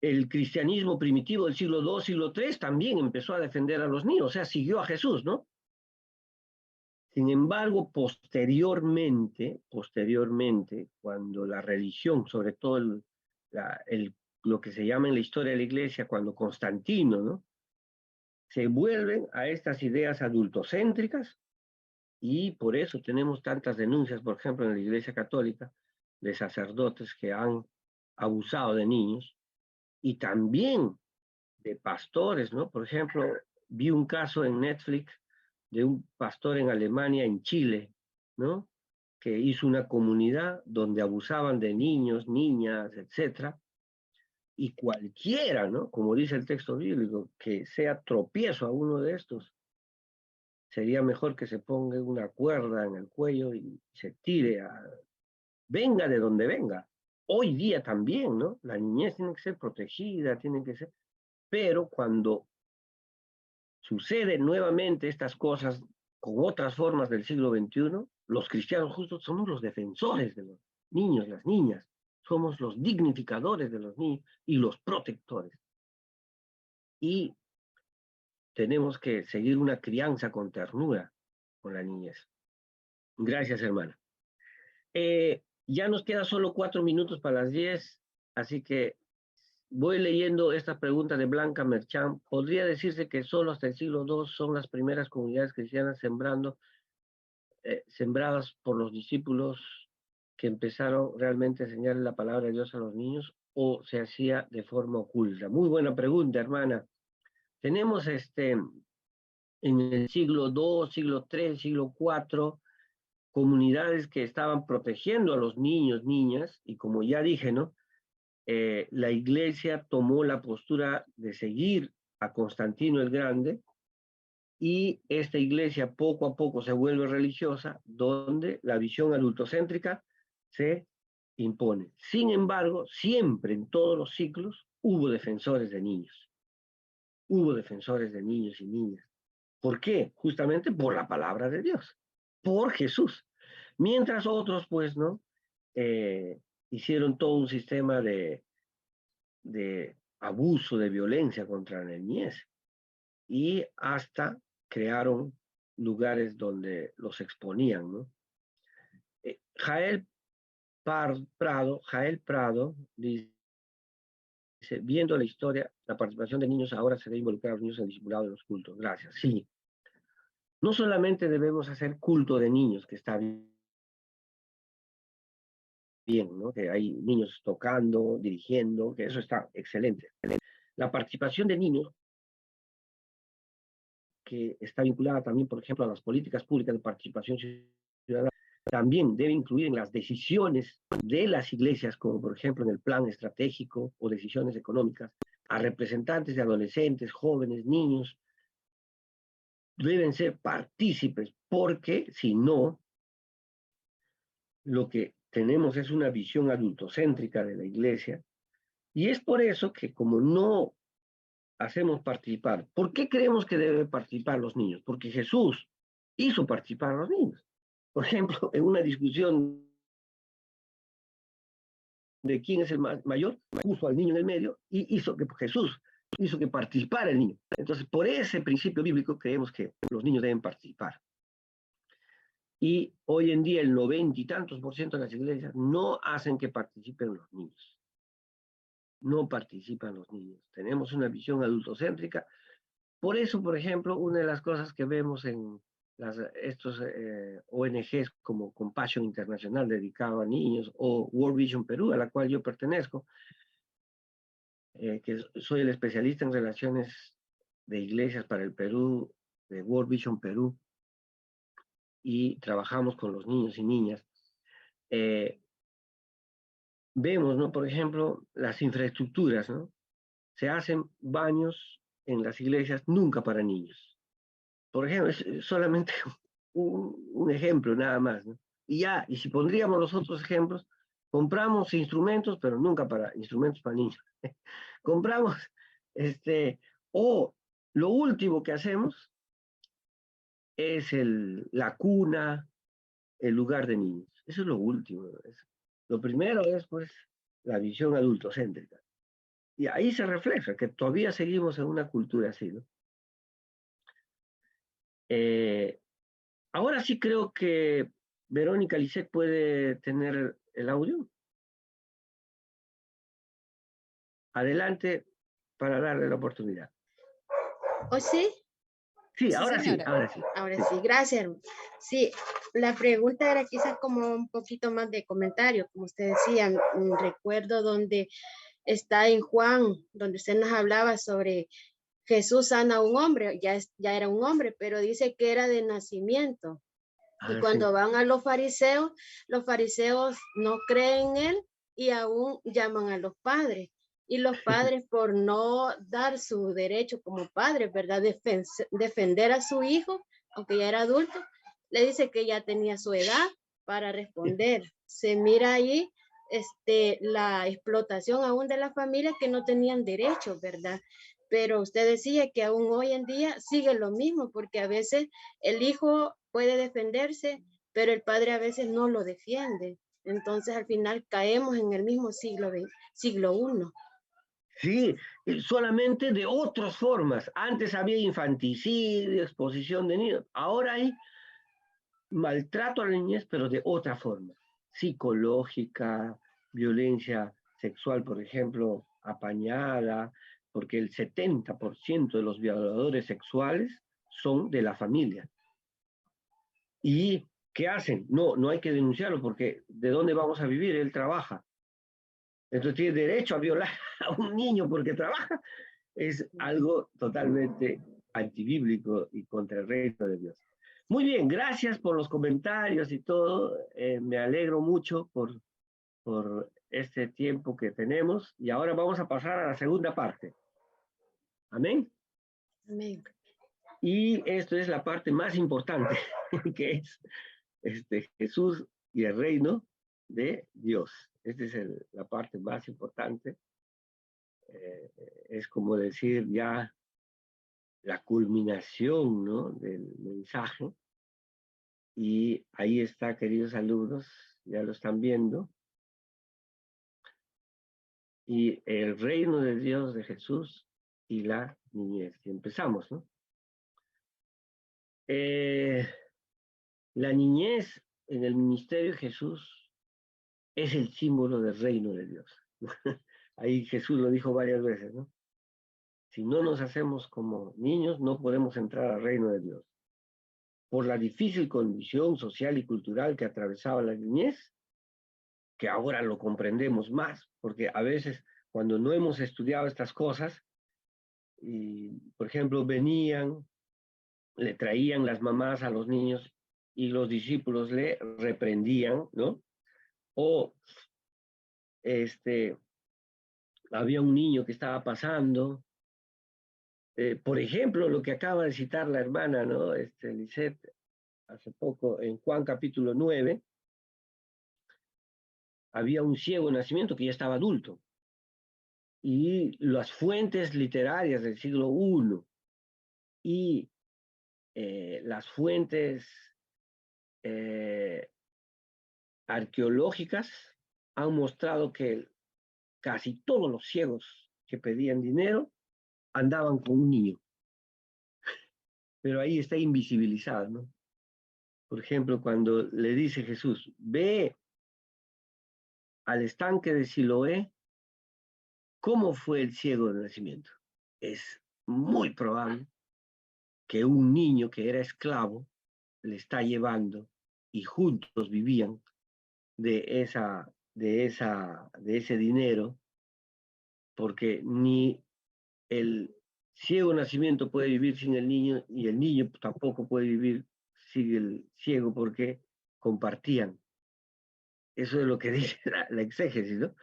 [SPEAKER 1] el cristianismo primitivo del siglo II, siglo III también empezó a defender a los niños, o sea, siguió a Jesús, ¿no? Sin embargo, posteriormente, cuando la religión, sobre todo lo que se llama en la historia de la iglesia, cuando Constantino, ¿no? Se vuelven a estas ideas adultocéntricas y por eso tenemos tantas denuncias, por ejemplo, en la Iglesia Católica, de sacerdotes que han abusado de niños y también de pastores, ¿no? Por ejemplo, vi un caso en Netflix de un pastor en Alemania, en Chile, ¿no? Que hizo una comunidad donde abusaban de niños, niñas, etcétera, y cualquiera, ¿no? Como dice el texto bíblico, que sea tropiezo a uno de estos, sería mejor que se ponga una cuerda en el cuello y se tire venga de donde venga. Hoy día también, ¿no? La niñez tiene que ser protegida, tiene que ser, pero cuando sucede nuevamente estas cosas con otras formas del siglo XXI, los cristianos justos somos los defensores de los niños, las niñas, somos los dignificadores de los niños y los protectores. Y tenemos que seguir una crianza con ternura con la niñez. Gracias, hermana. Ya nos queda solo 4 minutos para las 10, así que voy leyendo esta pregunta de Blanca Merchán. ¿Podría decirse que solo hasta el siglo II son las primeras comunidades cristianas sembradas por los discípulos que empezaron realmente a enseñar la palabra de Dios a los niños, o se hacía de forma oculta? Muy buena pregunta, hermana. Tenemos en el siglo II, siglo III, siglo IV, comunidades que estaban protegiendo a los niños, niñas, y como ya dije, ¿no? La iglesia tomó la postura de seguir a Constantino el Grande, y esta iglesia poco a poco se vuelve religiosa, donde la visión adultocéntrica se impone. Sin embargo, siempre en todos los ciclos hubo defensores de niños. Hubo defensores de niños y niñas. ¿Por qué? Justamente por la palabra de Dios, por Jesús. Mientras otros, pues, ¿no? Hicieron todo un sistema de abuso, de violencia contra la niñez. Y hasta crearon lugares donde los exponían, ¿no? Jael Prado dice, viendo la historia, la participación de niños ahora se debe involucrar a los niños en el discipulado de los cultos. Gracias. Sí. No solamente debemos hacer culto de niños, que está bien, ¿no? Que hay niños tocando, dirigiendo, que eso está excelente. La participación de niños, que está vinculada también, por ejemplo, a las políticas públicas de participación ciudadana, también debe incluir en las decisiones de las iglesias, como por ejemplo en el plan estratégico o decisiones económicas, a representantes de adolescentes, jóvenes, niños, deben ser partícipes, porque si no, lo que tenemos es una visión adultocéntrica de la iglesia, y es por eso que como no hacemos participar, ¿por qué creemos que deben participar los niños? Porque Jesús hizo participar a los niños. Por ejemplo, en una discusión de quién es el mayor, puso al niño en el medio y hizo que Jesús hizo que participara el niño. Entonces, por ese principio bíblico creemos que los niños deben participar. Y hoy en día el 90 y tantos % de las iglesias no hacen que participen los niños. No participan los niños. Tenemos una visión adultocéntrica. Por eso, por ejemplo, una de las cosas que vemos en estos ONGs como Compassion Internacional dedicado a niños, o World Vision Perú, a la cual yo pertenezco, que soy el especialista en relaciones de iglesias para el Perú, de World Vision Perú, y trabajamos con los niños y niñas. Vemos, ¿no? Por ejemplo, las infraestructuras, ¿no? Se hacen baños en las iglesias nunca para niños. Por ejemplo, es solamente un ejemplo nada más, ¿no? Y si pondríamos los otros ejemplos, compramos instrumentos, pero nunca para instrumentos para niños. Compramos, o lo último que hacemos es la cuna, el lugar de niños. Eso es lo último. Lo primero es, pues, la visión adultocéntrica. Y ahí se refleja que todavía seguimos en una cultura así, ¿no? Ahora sí creo que Verónica Lisset puede tener el audio. Adelante para darle la oportunidad.
[SPEAKER 6] ¿O sí?
[SPEAKER 1] Sí,
[SPEAKER 2] Sí,
[SPEAKER 1] ahora sí,
[SPEAKER 2] señora.
[SPEAKER 1] ahora sí.
[SPEAKER 6] Ahora
[SPEAKER 1] Sí.
[SPEAKER 6] sí, gracias. Sí, la pregunta era quizás como un poquito más de comentario, como usted decía, recuerdo donde está en Juan, donde usted nos hablaba sobre Jesús sana a un hombre, ya era un hombre, pero dice que era de nacimiento. Y cuando
[SPEAKER 1] Sí.
[SPEAKER 6] van a los fariseos no creen en él y aún llaman a los padres. Y los padres, por no dar su derecho como padres, ¿verdad? Defender a su hijo, aunque ya era adulto, le dice que ya tenía su edad para responder. Se mira ahí la explotación aún de la familia que no tenían derechos, ¿verdad? Pero usted decía que aún hoy en día sigue lo mismo, porque a veces el hijo puede defenderse, pero el padre a veces no lo defiende. Entonces al final caemos en el mismo siglo I.
[SPEAKER 1] Sí, solamente de otras formas. Antes había infanticidio, exposición de niños. Ahora hay maltrato a la niñez, pero de otra forma. Psicológica, violencia sexual, por ejemplo, apañada, porque el 70% de los violadores sexuales son de la familia. ¿Y qué hacen? No hay que denunciarlo porque ¿de dónde vamos a vivir? Él trabaja. Entonces tiene derecho a violar a un niño porque trabaja. Es algo totalmente antibíblico y contra el reino de Dios. Muy bien, gracias por los comentarios y todo. Me alegro mucho por este tiempo que tenemos. Y ahora vamos a pasar a la segunda parte. Amén.
[SPEAKER 6] Amén.
[SPEAKER 1] Y esto es la parte más importante, que es Jesús y el reino de Dios. Esta es la parte más importante. Es como decir ya la culminación, ¿no?, del mensaje. Y ahí está, queridos alumnos, ya lo están viendo. Y el reino de Dios, de Jesús y la niñez. Y empezamos, ¿no? La niñez en el ministerio de Jesús es el símbolo del reino de Dios. Ahí Jesús lo dijo varias veces, ¿no? Si no nos hacemos como niños, no podemos entrar al reino de Dios. Por la difícil condición social y cultural que atravesaba la niñez, que ahora lo comprendemos más, porque a veces cuando no hemos estudiado estas cosas, y por ejemplo venían, le traían las mamás a los niños y los discípulos le reprendían, ¿no? O había un niño que estaba pasando, por ejemplo, lo que acaba de citar la hermana, ¿no? Lisset, hace poco, en Juan capítulo 9, había un ciego de nacimiento que ya estaba adulto. Y las fuentes literarias del siglo I y las fuentes arqueológicas han mostrado que casi todos los ciegos que pedían dinero andaban con un niño. Pero ahí está invisibilizado, ¿no? Por ejemplo, cuando le dice Jesús, ve al estanque de Siloé, ¿cómo fue el ciego de nacimiento? Es muy probable que un niño que era esclavo le está llevando y juntos vivían de ese dinero, porque ni el ciego nacimiento puede vivir sin el niño y el niño tampoco puede vivir sin el ciego porque compartían. Eso es lo que dice la exégesis, ¿no?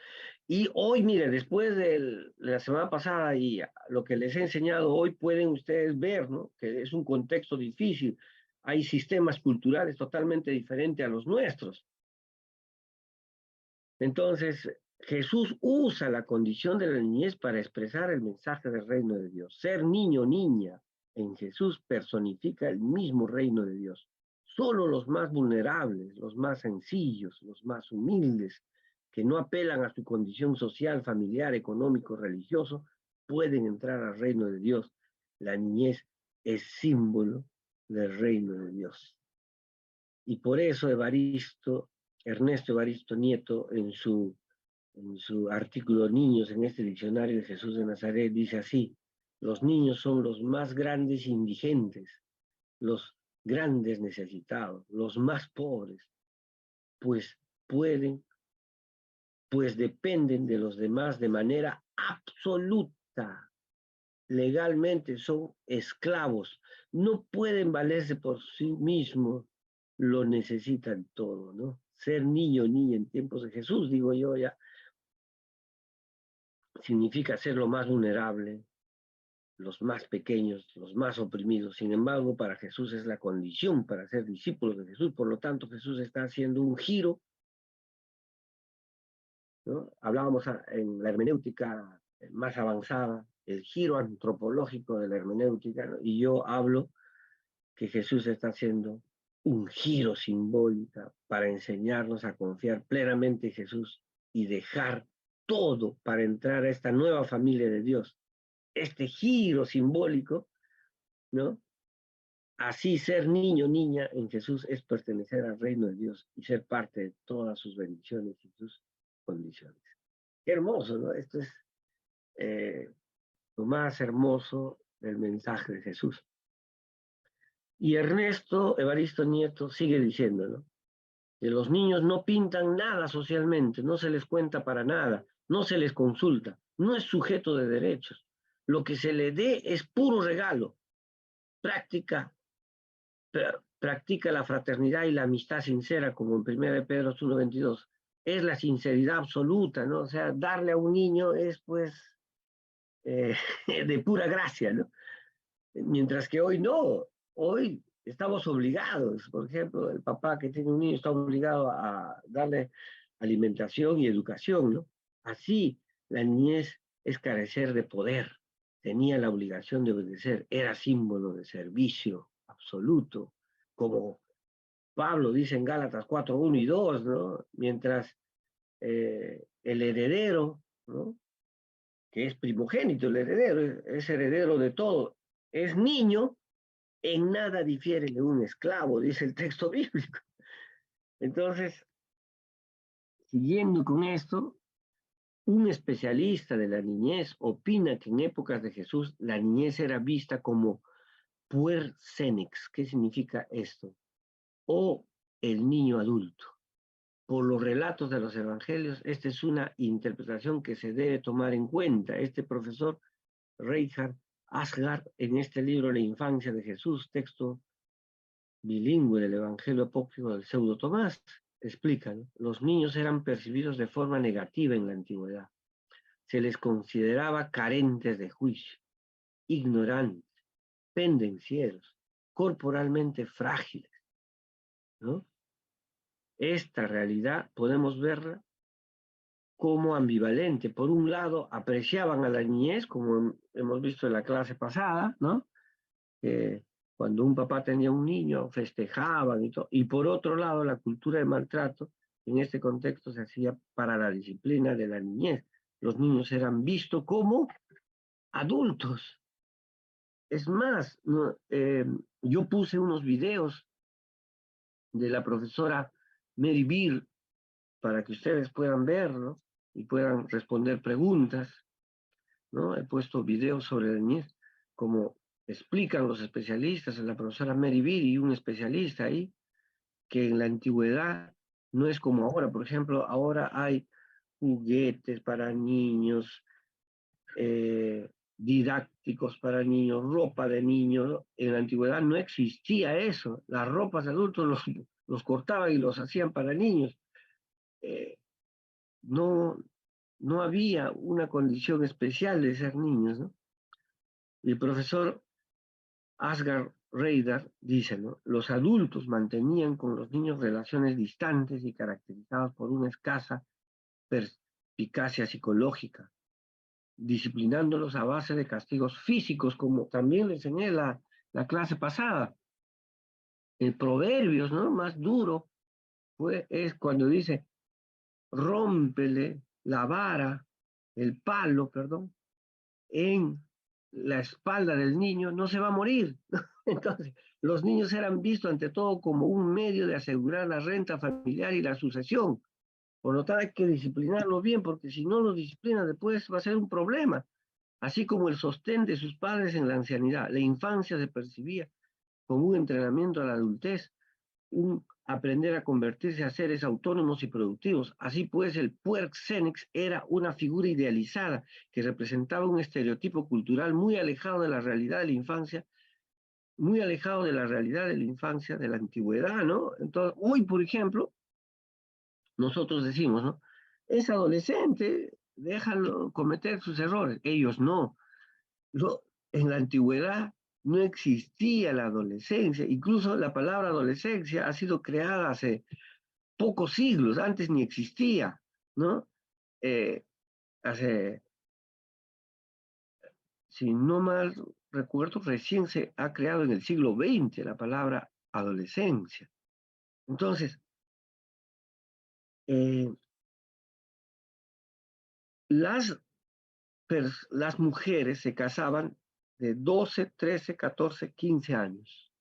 [SPEAKER 1] Y hoy, mire, después de la semana pasada y lo que les he enseñado hoy, pueden ustedes ver, ¿no?, que es un contexto difícil. Hay sistemas culturales totalmente diferentes a los nuestros. Entonces, Jesús usa la condición de la niñez para expresar el mensaje del reino de Dios. Ser niño o niña en Jesús personifica el mismo reino de Dios. Solo los más vulnerables, los más sencillos, los más humildes, que no apelan a su condición social, familiar, económico, religioso, pueden entrar al reino de Dios. La niñez es símbolo del reino de Dios. Y por eso Ernesto Evaristo Nieto, en su artículo Niños en este diccionario de Jesús de Nazaret, dice así: los niños son los más grandes indigentes, los grandes necesitados, los más pobres, pues dependen de los demás de manera absoluta. Legalmente son esclavos, no pueden valerse por sí mismos, lo necesitan todo, ¿no? Ser niño o niña en tiempos de Jesús, digo yo, ya significa ser lo más vulnerable, los más pequeños, los más oprimidos. Sin embargo, para Jesús es la condición para ser discípulos de Jesús. Por lo tanto, Jesús está haciendo un giro, ¿no? Hablábamos en la hermenéutica más avanzada, el giro antropológico de la hermenéutica, ¿no? Y yo hablo que Jesús está haciendo un giro simbólico para enseñarnos a confiar plenamente en Jesús y dejar todo para entrar a esta nueva familia de Dios. Este giro simbólico, ¿no? Así ser niño, niña en Jesús es pertenecer al reino de Dios y ser parte de todas sus bendiciones y sus condiciones. Qué hermoso, ¿no? Esto es lo más hermoso del mensaje de Jesús. Y Ernesto Evaristo Nieto sigue diciendo, ¿no?, que los niños no pintan nada socialmente, no se les cuenta para nada, no se les consulta, no es sujeto de derechos. Lo que se le dé es puro regalo. Practica la fraternidad y la amistad sincera, como en 1 Pedro 1:22. Es la sinceridad absoluta, ¿no? O sea, darle a un niño es, pues, de pura gracia, ¿no? Mientras que hoy no, hoy estamos obligados. Por ejemplo, el papá que tiene un niño está obligado a darle alimentación y educación, ¿no? Así, la niñez es carecer de poder, tenía la obligación de obedecer, era símbolo de servicio absoluto, como Pablo dice en Gálatas 4:1 y 2, ¿no? Mientras el heredero, ¿no?, que es primogénito, el heredero, es heredero de todo, es niño, en nada difiere de un esclavo, dice el texto bíblico. Entonces, siguiendo con esto, un especialista de la niñez opina que en épocas de Jesús la niñez era vista como puer senex. ¿Qué significa esto? O el niño adulto. Por los relatos de los evangelios, esta es una interpretación que se debe tomar en cuenta. Este profesor Reinhard Asgard, en este libro La infancia de Jesús, texto bilingüe del Evangelio apócrifo del Pseudo Tomás, explica, ¿no?, los niños eran percibidos de forma negativa en la antigüedad. Se les consideraba carentes de juicio, ignorantes, pendencieros, corporalmente frágiles, ¿no? Esta realidad podemos verla como ambivalente. Por un lado, apreciaban a la niñez, como hemos visto en la clase pasada, ¿no? Cuando un papá tenía un niño, festejaban y todo. Y por otro lado, la cultura de maltrato, en este contexto, se hacía para la disciplina de la niñez. Los niños eran vistos como adultos. Es más, ¿no?, yo puse unos videos de la profesora Mary Beer para que ustedes puedan verlo y puedan responder preguntas, ¿no? He puesto videos sobre la niñez, como explican los especialistas, la profesora Mary Beer y un especialista ahí, que en la antigüedad no es como ahora. Por ejemplo, ahora hay juguetes para niños, didácticos para niños, ropa de niños, ¿no? En la antigüedad no existía eso. Las ropas de adultos los cortaban y los hacían para niños. No, no había una condición especial de ser niños, ¿no? Y el profesor Asghar Reidar dice, ¿no? Los adultos mantenían con los niños relaciones distantes y caracterizadas por una escasa perspicacia psicológica, disciplinándolos a base de castigos físicos, como también le enseñé la clase pasada. El Proverbios, ¿no? Más duro es cuando dice, rómpele la vara, el palo, perdón, en la espalda del niño, no se va a morir. Entonces, los niños eran vistos ante todo como un medio de asegurar la renta familiar y la sucesión. Por lo tanto, hay que disciplinarlos bien, porque si no los disciplinan después va a ser un problema. Así como el sostén de sus padres en la ancianidad. La infancia se percibía como un entrenamiento a la adultez, un aprender a convertirse a seres autónomos y productivos. Así pues, el puer xenex era una figura idealizada que representaba un estereotipo cultural muy alejado de la realidad de la infancia, muy alejado de la realidad de la infancia, de la antigüedad, ¿no? Entonces, hoy, por ejemplo, nosotros decimos, ¿no? Es adolescente, déjalo cometer sus errores. Ellos no. En la antigüedad no existía la adolescencia, incluso la palabra adolescencia ha sido creada hace pocos siglos, antes ni existía, ¿no? Hace, si no mal recuerdo, recién se ha creado en el siglo XX la palabra adolescencia. Entonces, las mujeres se casaban de 12, 13, 14, 15 años.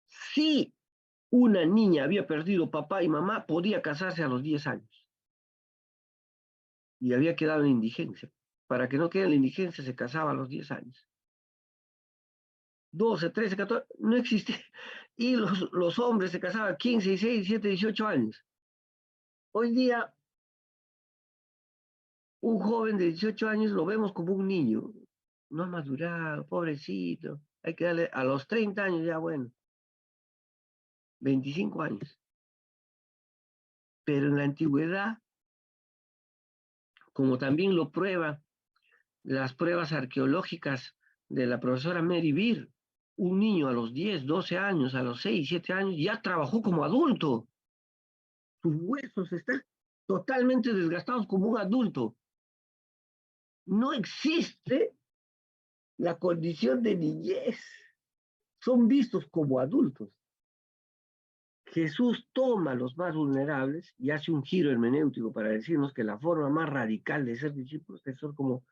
[SPEAKER 1] Si una niña había perdido papá y mamá, podía casarse a los 10 años. Y había quedado en indigencia. Para que no quede en la indigencia, se casaba a los 10 años. 12, 13, 14, no existía. Y los hombres se casaban a 15, 16, 17, 18 años. Hoy día, un joven de 18 años lo vemos como un niño. No ha madurado, pobrecito. Hay que darle a los 30 años ya, bueno. 25 años. Pero en la antigüedad, como también lo prueba las pruebas arqueológicas de la profesora Mary Beer, un niño a los 10, 12 años, a los 6, 7 años, ya trabajó como adulto. Sus huesos están totalmente desgastados como un adulto. No existe la condición de niñez. Son vistos como adultos. Jesús toma a los más vulnerables y hace un giro hermenéutico para decirnos que la forma más radical de ser discípulos es ser como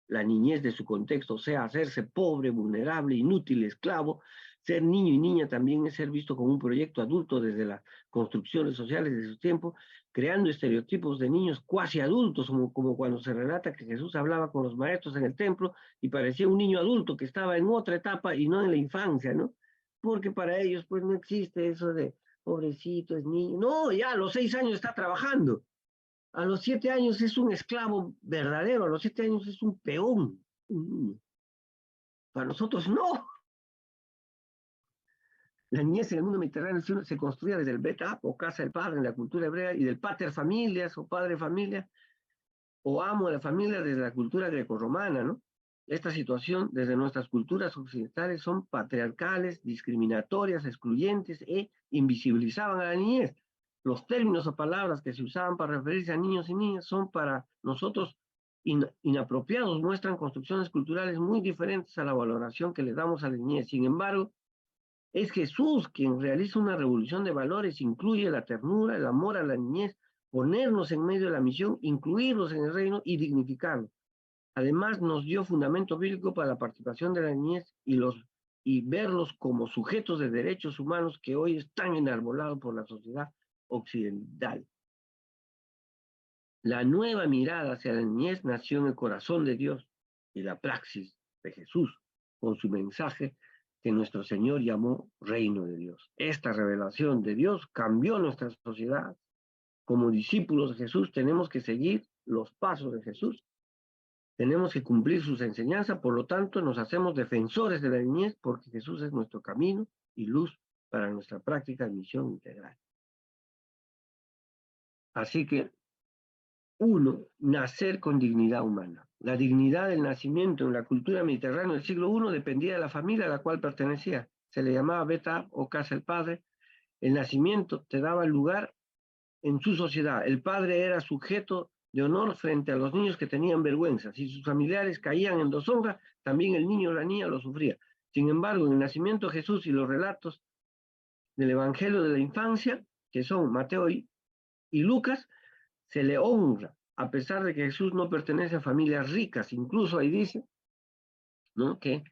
[SPEAKER 1] la niñez de su contexto, o sea, hacerse pobre, vulnerable, inútil, esclavo. Ser niño y niña también es ser visto como un proyecto adulto desde las construcciones sociales de su tiempo, creando estereotipos de niños cuasi adultos, como cuando se relata que Jesús hablaba con los maestros en el templo y parecía un niño adulto que estaba en otra etapa y no en la infancia, ¿no? Porque para ellos pues no existe eso de pobrecito, es niño. No, ya a los 6 años está trabajando. A los 7 años es un esclavo verdadero, a los 7 años es un peón. Para nosotros no. La niñez en el mundo mediterráneo se construía desde el Bet-Ap o casa del padre en la cultura hebrea y del pater familias o padre familia o amo de la familia desde la cultura grecorromana, ¿no? Esta situación desde nuestras culturas occidentales son patriarcales, discriminatorias, excluyentes e invisibilizaban a la niñez. Los términos o palabras que se usaban para referirse a niños y niñas son para nosotros inapropiados, muestran construcciones culturales muy diferentes a la valoración que le damos a la niñez. Sin embargo, es Jesús quien realiza una revolución de valores, incluye la ternura, el amor a la niñez, ponernos en medio de la misión, incluirlos en el reino y dignificarlos. Además, nos dio fundamento bíblico para la participación de la niñez y verlos como sujetos de derechos humanos que hoy están enarbolados por la sociedad occidental. La nueva mirada hacia la niñez nació en el corazón de Dios y la praxis de Jesús con su mensaje que nuestro Señor llamó Reino de Dios. Esta revelación de Dios cambió nuestra sociedad. Como discípulos de Jesús tenemos que seguir los pasos de Jesús. Tenemos que cumplir sus enseñanzas, por lo tanto nos hacemos defensores de la niñez porque Jesús es nuestro camino y luz para nuestra práctica de misión integral. Así que Uno, nacer con dignidad humana. La dignidad del nacimiento en la cultura mediterránea del siglo I dependía de la familia a la cual pertenecía. Se le llamaba Beta o casa del padre. El nacimiento te daba lugar en su sociedad. El padre era sujeto de honor frente a los niños que tenían vergüenza. Si sus familiares caían en deshonra, también el niño o la niña lo sufría. Sin embargo, en el nacimiento de Jesús y los relatos del Evangelio de la infancia, que son Mateo y Lucas, se le honra, a pesar de que Jesús no pertenece a familias ricas. Incluso ahí dice, ¿no?, que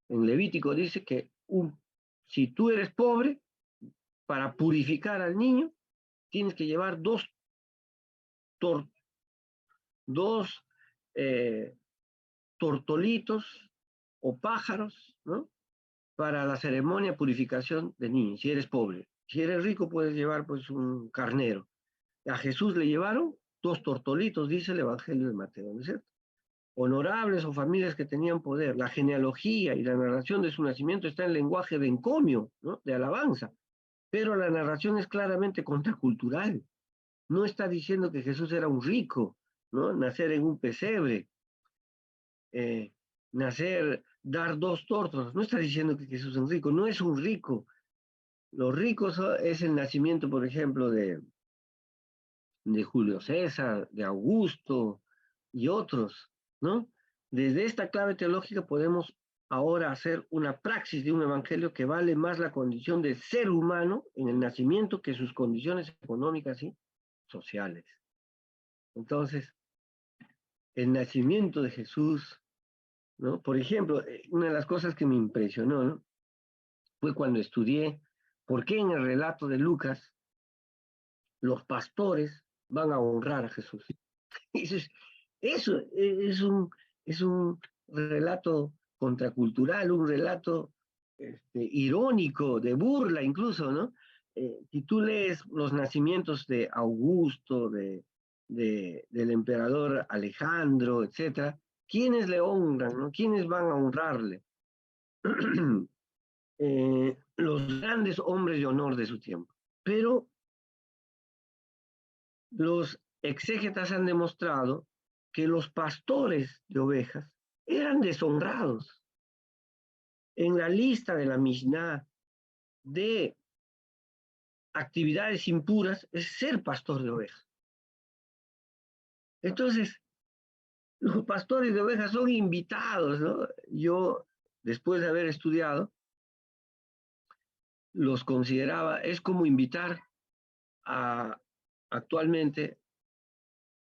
[SPEAKER 1] en Levítico dice que si tú eres pobre, para purificar al niño, tienes que llevar dos tortolitos o pájaros, ¿no?, para la ceremonia de purificación de niños, si eres pobre. Si eres rico, puedes llevar pues un carnero. A Jesús le llevaron 2 tortolitos, dice el Evangelio de Mateo, ¿no es cierto? Honorables o familias que tenían poder. La genealogía y la narración de su nacimiento está en lenguaje de encomio, ¿no?, de alabanza, pero la narración es claramente contracultural. No está diciendo que Jesús era un rico, ¿no?, nacer en un pesebre, dar 2 tortas, no está diciendo que Jesús es un rico, no es un rico. Los ricos es el nacimiento, por ejemplo, de Julio César, de Augusto y otros, ¿no? Desde esta clave teológica podemos ahora hacer una praxis de un evangelio que vale más la condición de ser humano en el nacimiento que sus condiciones económicas y sociales. Entonces, el nacimiento de Jesús, ¿no? Por ejemplo, una de las cosas que me impresionó, ¿no?, fue cuando estudié por qué en el relato de Lucas los pastores van a honrar a Jesús. Eso es un relato contracultural, un relato irónico, de burla incluso, ¿no? Si tú lees los nacimientos de Augusto, del emperador Alejandro, etc., ¿quiénes le honran, no? ¿Quiénes van a honrarle? Los grandes hombres de honor de su tiempo. Pero los exégetas han demostrado que los pastores de ovejas eran deshonrados. En la lista de la Mishnah de actividades impuras es ser pastor de ovejas. Entonces, los pastores de ovejas son invitados, ¿no? Yo, después de haber estudiado, los consideraba, es como invitar actualmente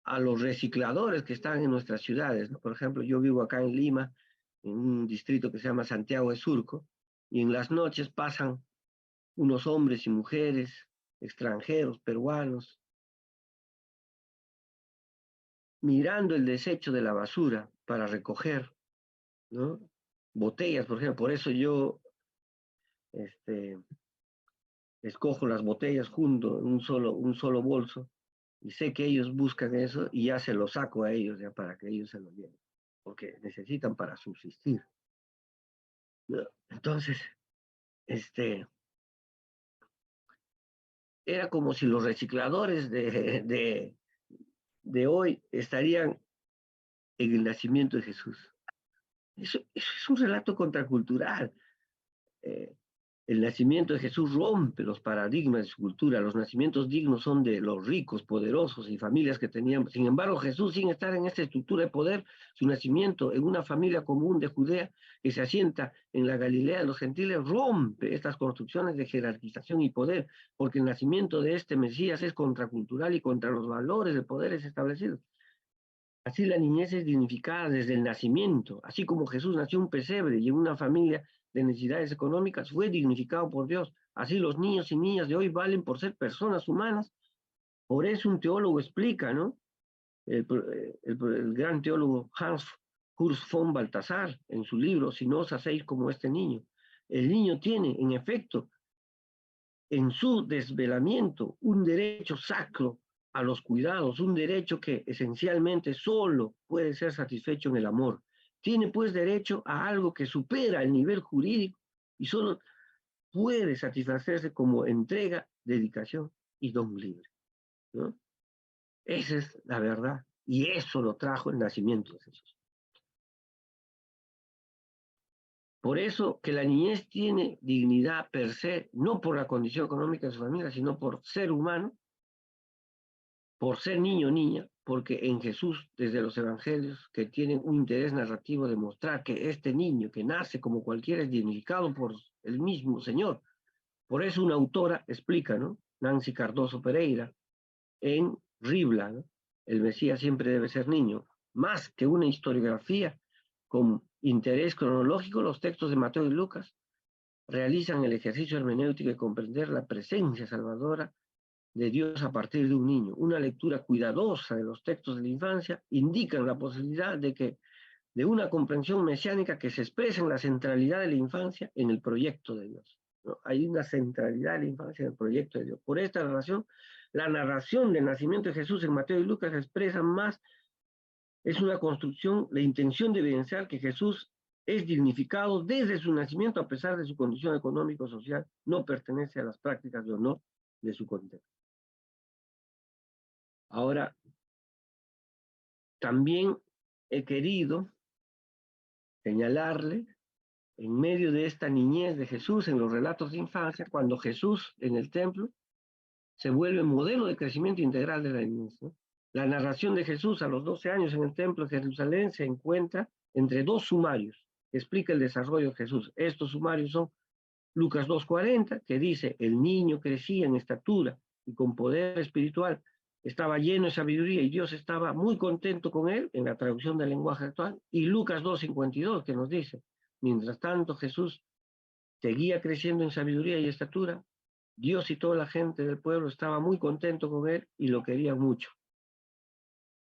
[SPEAKER 1] a los recicladores que están en nuestras ciudades, ¿no? Por ejemplo, yo vivo acá en Lima, en un distrito que se llama Santiago de Surco, y en las noches pasan unos hombres y mujeres extranjeros, peruanos, mirando el desecho de la basura para recoger, ¿no?, botellas, por ejemplo. Por eso yo escojo las botellas junto en un solo bolso, y sé que ellos buscan eso y ya se lo saco a ellos ya para que ellos se lo lleven, porque necesitan para subsistir, ¿no? Entonces, era como si los recicladores de hoy estarían en el nacimiento de Jesús. Eso es un relato contracultural. El nacimiento de Jesús rompe los paradigmas de su cultura. Los nacimientos dignos son de los ricos, poderosos y familias que tenían. Sin embargo, Jesús, sin estar en esta estructura de poder, su nacimiento en una familia común de Judea que se asienta en la Galilea de los gentiles, rompe estas construcciones de jerarquización y poder, porque el nacimiento de este Mesías es contracultural y contra los valores de poderes establecidos. Así la niñez es dignificada desde el nacimiento, así como Jesús nació en un pesebre y en una familia de necesidades económicas, fue dignificado por Dios. Así los niños y niñas de hoy valen por ser personas humanas. Por eso un teólogo explica, ¿no? El gran teólogo Hans Urs von Balthasar, en su libro Si no os hacéis como este niño. El niño tiene, en efecto, en su desvelamiento, un derecho sacro a los cuidados, un derecho que esencialmente solo puede ser satisfecho en el amor. Tiene pues derecho a algo que supera el nivel jurídico y solo puede satisfacerse como entrega, dedicación y don libre, ¿no? Esa es la verdad. Y eso lo trajo el nacimiento de Jesús. Por eso que la niñez tiene dignidad per se, no por la condición económica de su familia, sino por ser humano, por ser niño o niña, porque en Jesús, desde los evangelios, que tienen un interés narrativo de mostrar que este niño que nace como cualquiera es dignificado por el mismo Señor. Por eso una autora explica, ¿no? Nancy Cardoso Pereira, en Ribla, ¿no? El Mesías siempre debe ser niño. Más que una historiografía con interés cronológico, los textos de Mateo y Lucas realizan el ejercicio hermenéutico de comprender la presencia salvadora de Dios a partir de un niño. Una lectura cuidadosa de los textos de la infancia indica la posibilidad de una comprensión mesiánica que se expresa en la centralidad de la infancia en el proyecto de Dios, ¿no? Hay una centralidad de la infancia en el proyecto de Dios. Por esta razón, la narración del nacimiento de Jesús en Mateo y Lucas expresa más, es una construcción, la intención de evidenciar que Jesús es dignificado desde su nacimiento a pesar de su condición económico-social, no pertenece a las prácticas de honor de su contexto. Ahora, también he querido señalarle, en medio de esta niñez de Jesús, en los relatos de infancia, cuando Jesús en el templo se vuelve modelo de crecimiento integral de la niñez, ¿no? La narración de Jesús a los 12 años en el templo de Jerusalén se encuentra entre dos sumarios que explica el desarrollo de Jesús. Estos sumarios son Lucas 2:40, que dice, el niño crecía en estatura y con poder espiritual, estaba lleno de sabiduría y Dios estaba muy contento con él, en la traducción del lenguaje actual, y Lucas 2:52, que nos dice, mientras tanto Jesús seguía creciendo en sabiduría y estatura, Dios y toda la gente del pueblo estaba muy contento con él y lo quería mucho.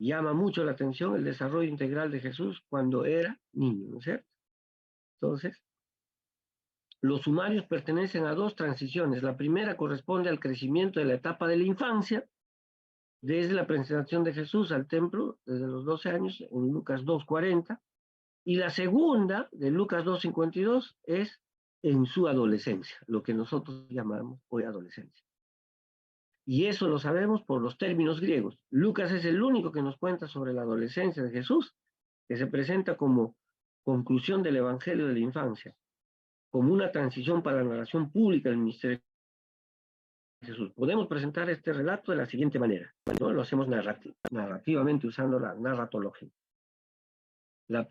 [SPEAKER 1] Llama mucho la atención el desarrollo integral de Jesús cuando era niño, ¿no es cierto? Entonces, los sumarios pertenecen a dos transiciones. La primera corresponde al crecimiento de la etapa de la infancia, desde la presentación de Jesús al templo, desde los 12 años, en Lucas 2:40, y la segunda, de Lucas 2:52, es en su adolescencia, lo que nosotros llamamos hoy adolescencia. Y eso lo sabemos por los términos griegos. Lucas es el único que nos cuenta sobre la adolescencia de Jesús, que se presenta como conclusión del Evangelio de la infancia, como una transición para la narración pública del ministerio de Jesús. Podemos presentar este relato de la siguiente manera, ¿no? Lo hacemos narrativamente usando la narratología. La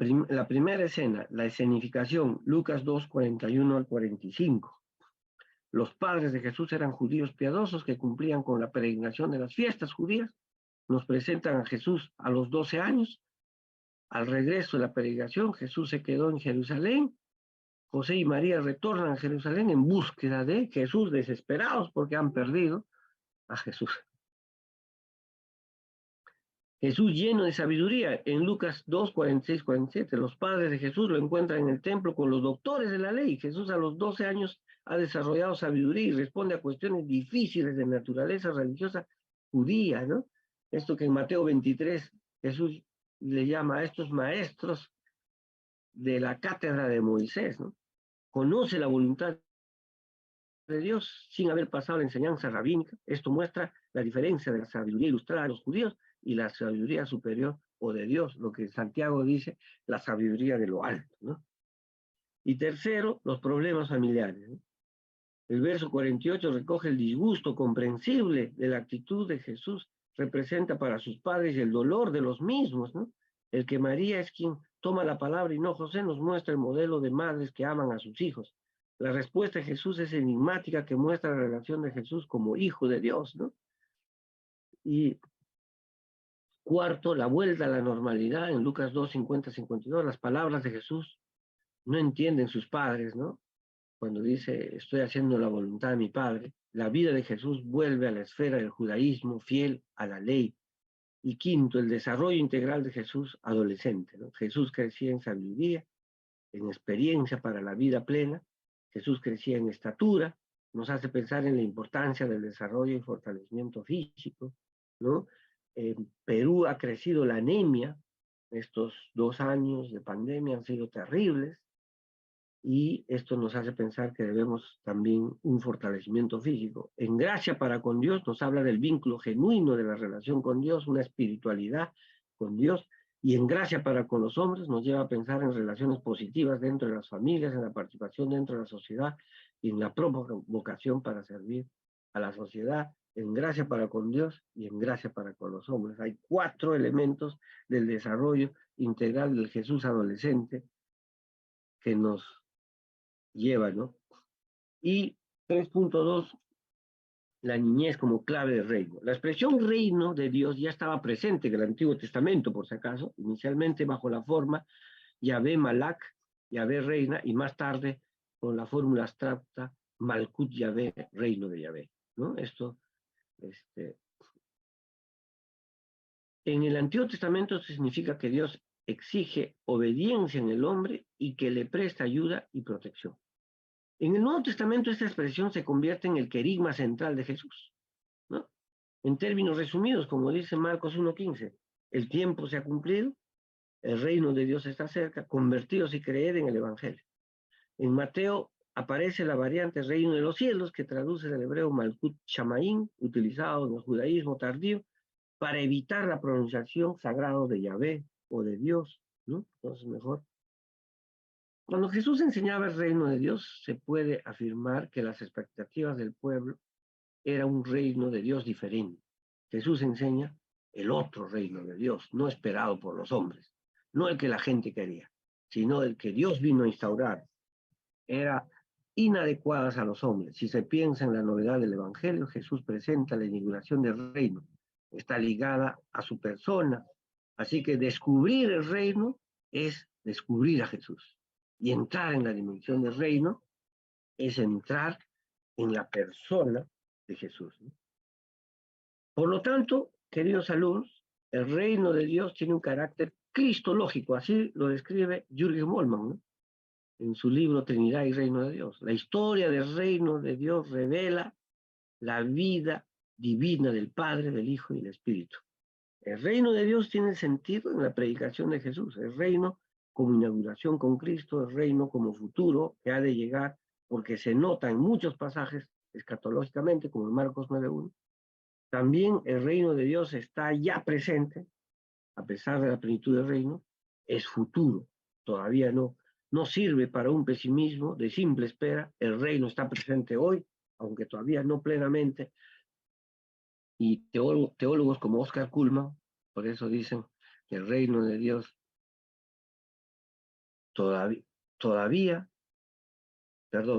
[SPEAKER 1] primera escena, la escenificación, Lucas 2:41 al 45. Los padres de Jesús eran judíos piadosos que cumplían con la peregrinación de las fiestas judías. Nos presentan a Jesús a los 12 años. Al regreso de la peregrinación, Jesús se quedó en Jerusalén. José y María retornan a Jerusalén en búsqueda de Jesús, desesperados porque han perdido a Jesús. Jesús lleno de sabiduría, en Lucas 2:46-47, los padres de Jesús lo encuentran en el templo con los doctores de la ley. Jesús a los 12 años ha desarrollado sabiduría y responde a cuestiones difíciles de naturaleza religiosa judía, ¿no? Esto que en Mateo 23 Jesús le llama a estos maestros de la cátedra de Moisés, ¿no? Conoce la voluntad de Dios sin haber pasado la enseñanza rabínica. Esto muestra la diferencia de la sabiduría ilustrada de los judíos y la sabiduría superior o de Dios, lo que Santiago dice, la sabiduría de lo alto, ¿no? Y tercero, los problemas familiares, ¿no? El verso 48 recoge el disgusto comprensible de la actitud de Jesús, representa para sus padres el dolor de los mismos, ¿no? El que María es quien toma la palabra y no José nos muestra el modelo de madres que aman a sus hijos. La respuesta de Jesús es enigmática, que muestra la relación de Jesús como hijo de Dios, ¿no? Y cuarto, la vuelta a la normalidad en Lucas 2:50-52, las palabras de Jesús no entienden sus padres, ¿no? Cuando dice, estoy haciendo la voluntad de mi Padre, la vida de Jesús vuelve a la esfera del judaísmo, fiel a la ley. Y quinto, el desarrollo integral de Jesús adolescente, ¿no? Jesús crecía en sabiduría, en experiencia para la vida plena. Jesús crecía en estatura, nos hace pensar en la importancia del desarrollo y fortalecimiento físico, ¿no? En Perú ha crecido la anemia, estos 2 años de pandemia han sido terribles, y esto nos hace pensar que debemos también un fortalecimiento físico. En gracia para con Dios nos habla del vínculo genuino de la relación con Dios, una espiritualidad con Dios, y en gracia para con los hombres nos lleva a pensar en relaciones positivas dentro de las familias, en la participación dentro de la sociedad y en la propia vocación para servir a la sociedad, en gracia para con Dios y en gracia para con los hombres. Hay 4 elementos del desarrollo integral del Jesús adolescente que nos lleva, ¿no? Y 3.2, la niñez como clave del reino. La expresión reino de Dios ya estaba presente en el Antiguo Testamento, por si acaso, inicialmente bajo la forma Yahvé Malak, Yahvé reina, y más tarde con la fórmula abstracta Malkut Yahvé, reino de Yahvé, ¿no? Esto, en el Antiguo Testamento significa que Dios exige obediencia en el hombre y que le presta ayuda y protección. En el Nuevo Testamento esta expresión se convierte en el querigma central de Jesús, ¿no? En términos resumidos, como dice Marcos 1:15, el tiempo se ha cumplido, el reino de Dios está cerca, convertidos y creed en el Evangelio. En Mateo aparece la variante reino de los cielos, que traduce del hebreo Malkut Shamaim, utilizado en el judaísmo tardío, para evitar la pronunciación sagrado de Yahvé o de Dios, ¿no? Entonces mejor. Cuando Jesús enseñaba el reino de Dios, se puede afirmar que las expectativas del pueblo era un reino de Dios diferente. Jesús enseña el otro reino de Dios, no esperado por los hombres, no el que la gente quería, sino el que Dios vino a instaurar. Era inadecuadas a los hombres. Si se piensa en la novedad del Evangelio, Jesús presenta la inauguración del reino. Está ligada a su persona. Así que descubrir el reino es descubrir a Jesús. Y entrar en la dimensión del reino es entrar en la persona de Jesús, ¿no? Por lo tanto, queridos alumnos, el reino de Dios tiene un carácter cristológico, así lo describe Jürgen Moltmann, ¿no? En su libro Trinidad y Reino de Dios. La historia del reino de Dios revela la vida divina del Padre, del Hijo y del Espíritu. El reino de Dios tiene sentido en la predicación de Jesús, el reino como inauguración con Cristo, el reino como futuro que ha de llegar, porque se nota en muchos pasajes escatológicamente, como en Marcos 9:1. También el reino de Dios está ya presente, a pesar de la plenitud del reino, es futuro, todavía no sirve para un pesimismo de simple espera, el reino está presente hoy, aunque todavía no plenamente, y teólogos como Oscar Cullmann, por eso dicen que el reino de Dios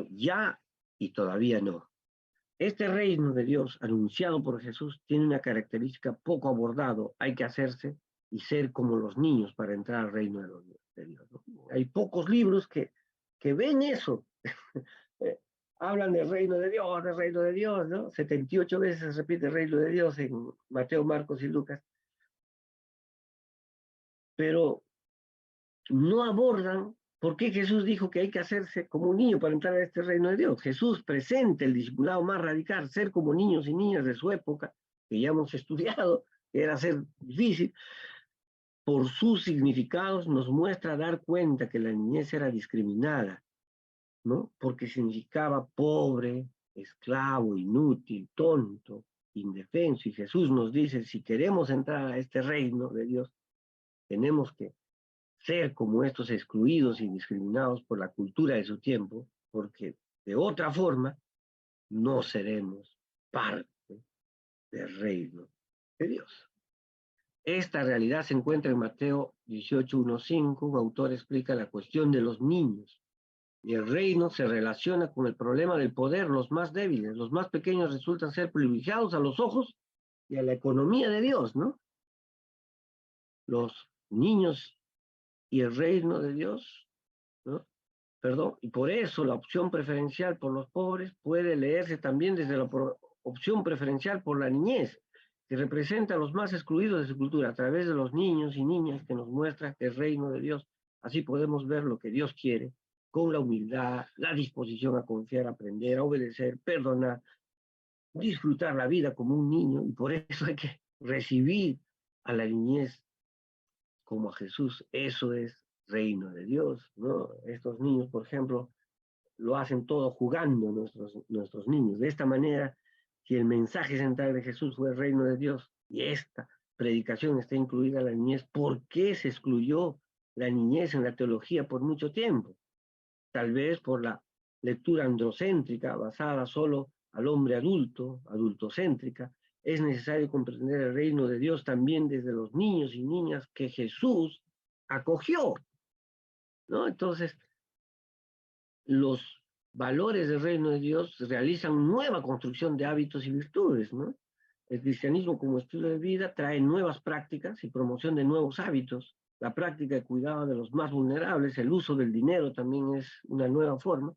[SPEAKER 1] ya y todavía no. Este reino de Dios anunciado por Jesús tiene una característica poco abordado, hay que hacerse y ser como los niños para entrar al reino de Dios, ¿no? Hay pocos libros que ven eso. Hablan del reino de Dios, ¿no? 78 veces se repite el reino de Dios en Mateo, Marcos y Lucas. Pero no abordan por qué Jesús dijo que hay que hacerse como un niño para entrar a este reino de Dios. Jesús presenta el discipulado más radical, ser como niños y niñas de su época, que ya hemos estudiado, que era ser difícil. Por sus significados nos muestra dar cuenta que la niñez era discriminada, ¿no? Porque significaba pobre, esclavo, inútil, tonto, indefenso. Y Jesús nos dice, si queremos entrar a este reino de Dios, tenemos que ser como estos excluidos y discriminados por la cultura de su tiempo, porque de otra forma no seremos parte del reino de Dios. Esta realidad se encuentra en Mateo 18:1-5, un autor explica la cuestión de los niños. Y el reino se relaciona con el problema del poder, los más débiles, los más pequeños resultan ser privilegiados a los ojos y a la economía de Dios, ¿no? Los niños y el reino de Dios, ¿no? Perdón, y por eso la opción preferencial por los pobres puede leerse también desde la opción preferencial por la niñez, que representa a los más excluidos de su cultura, a través de los niños y niñas que nos muestra el reino de Dios. Así podemos ver lo que Dios quiere, con la humildad, la disposición a confiar, aprender, a obedecer, perdonar, disfrutar la vida como un niño, y por eso hay que recibir a la niñez como a Jesús. Eso es reino de Dios, ¿no? Estos niños, por ejemplo, lo hacen todo jugando nuestros niños. De esta manera, si el mensaje central de Jesús fue el reino de Dios y esta predicación está incluida en la niñez, ¿por qué se excluyó la niñez en la teología por mucho tiempo? Tal vez por la lectura androcéntrica basada solo al hombre adulto, adultocéntrica. Es necesario comprender el reino de Dios también desde los niños y niñas que Jesús acogió, ¿no? Entonces, los valores del reino de Dios realizan nueva construcción de hábitos y virtudes, ¿no? El cristianismo como estilo de vida trae nuevas prácticas y promoción de nuevos hábitos. La práctica de cuidado de los más vulnerables, el uso del dinero también es una nueva forma.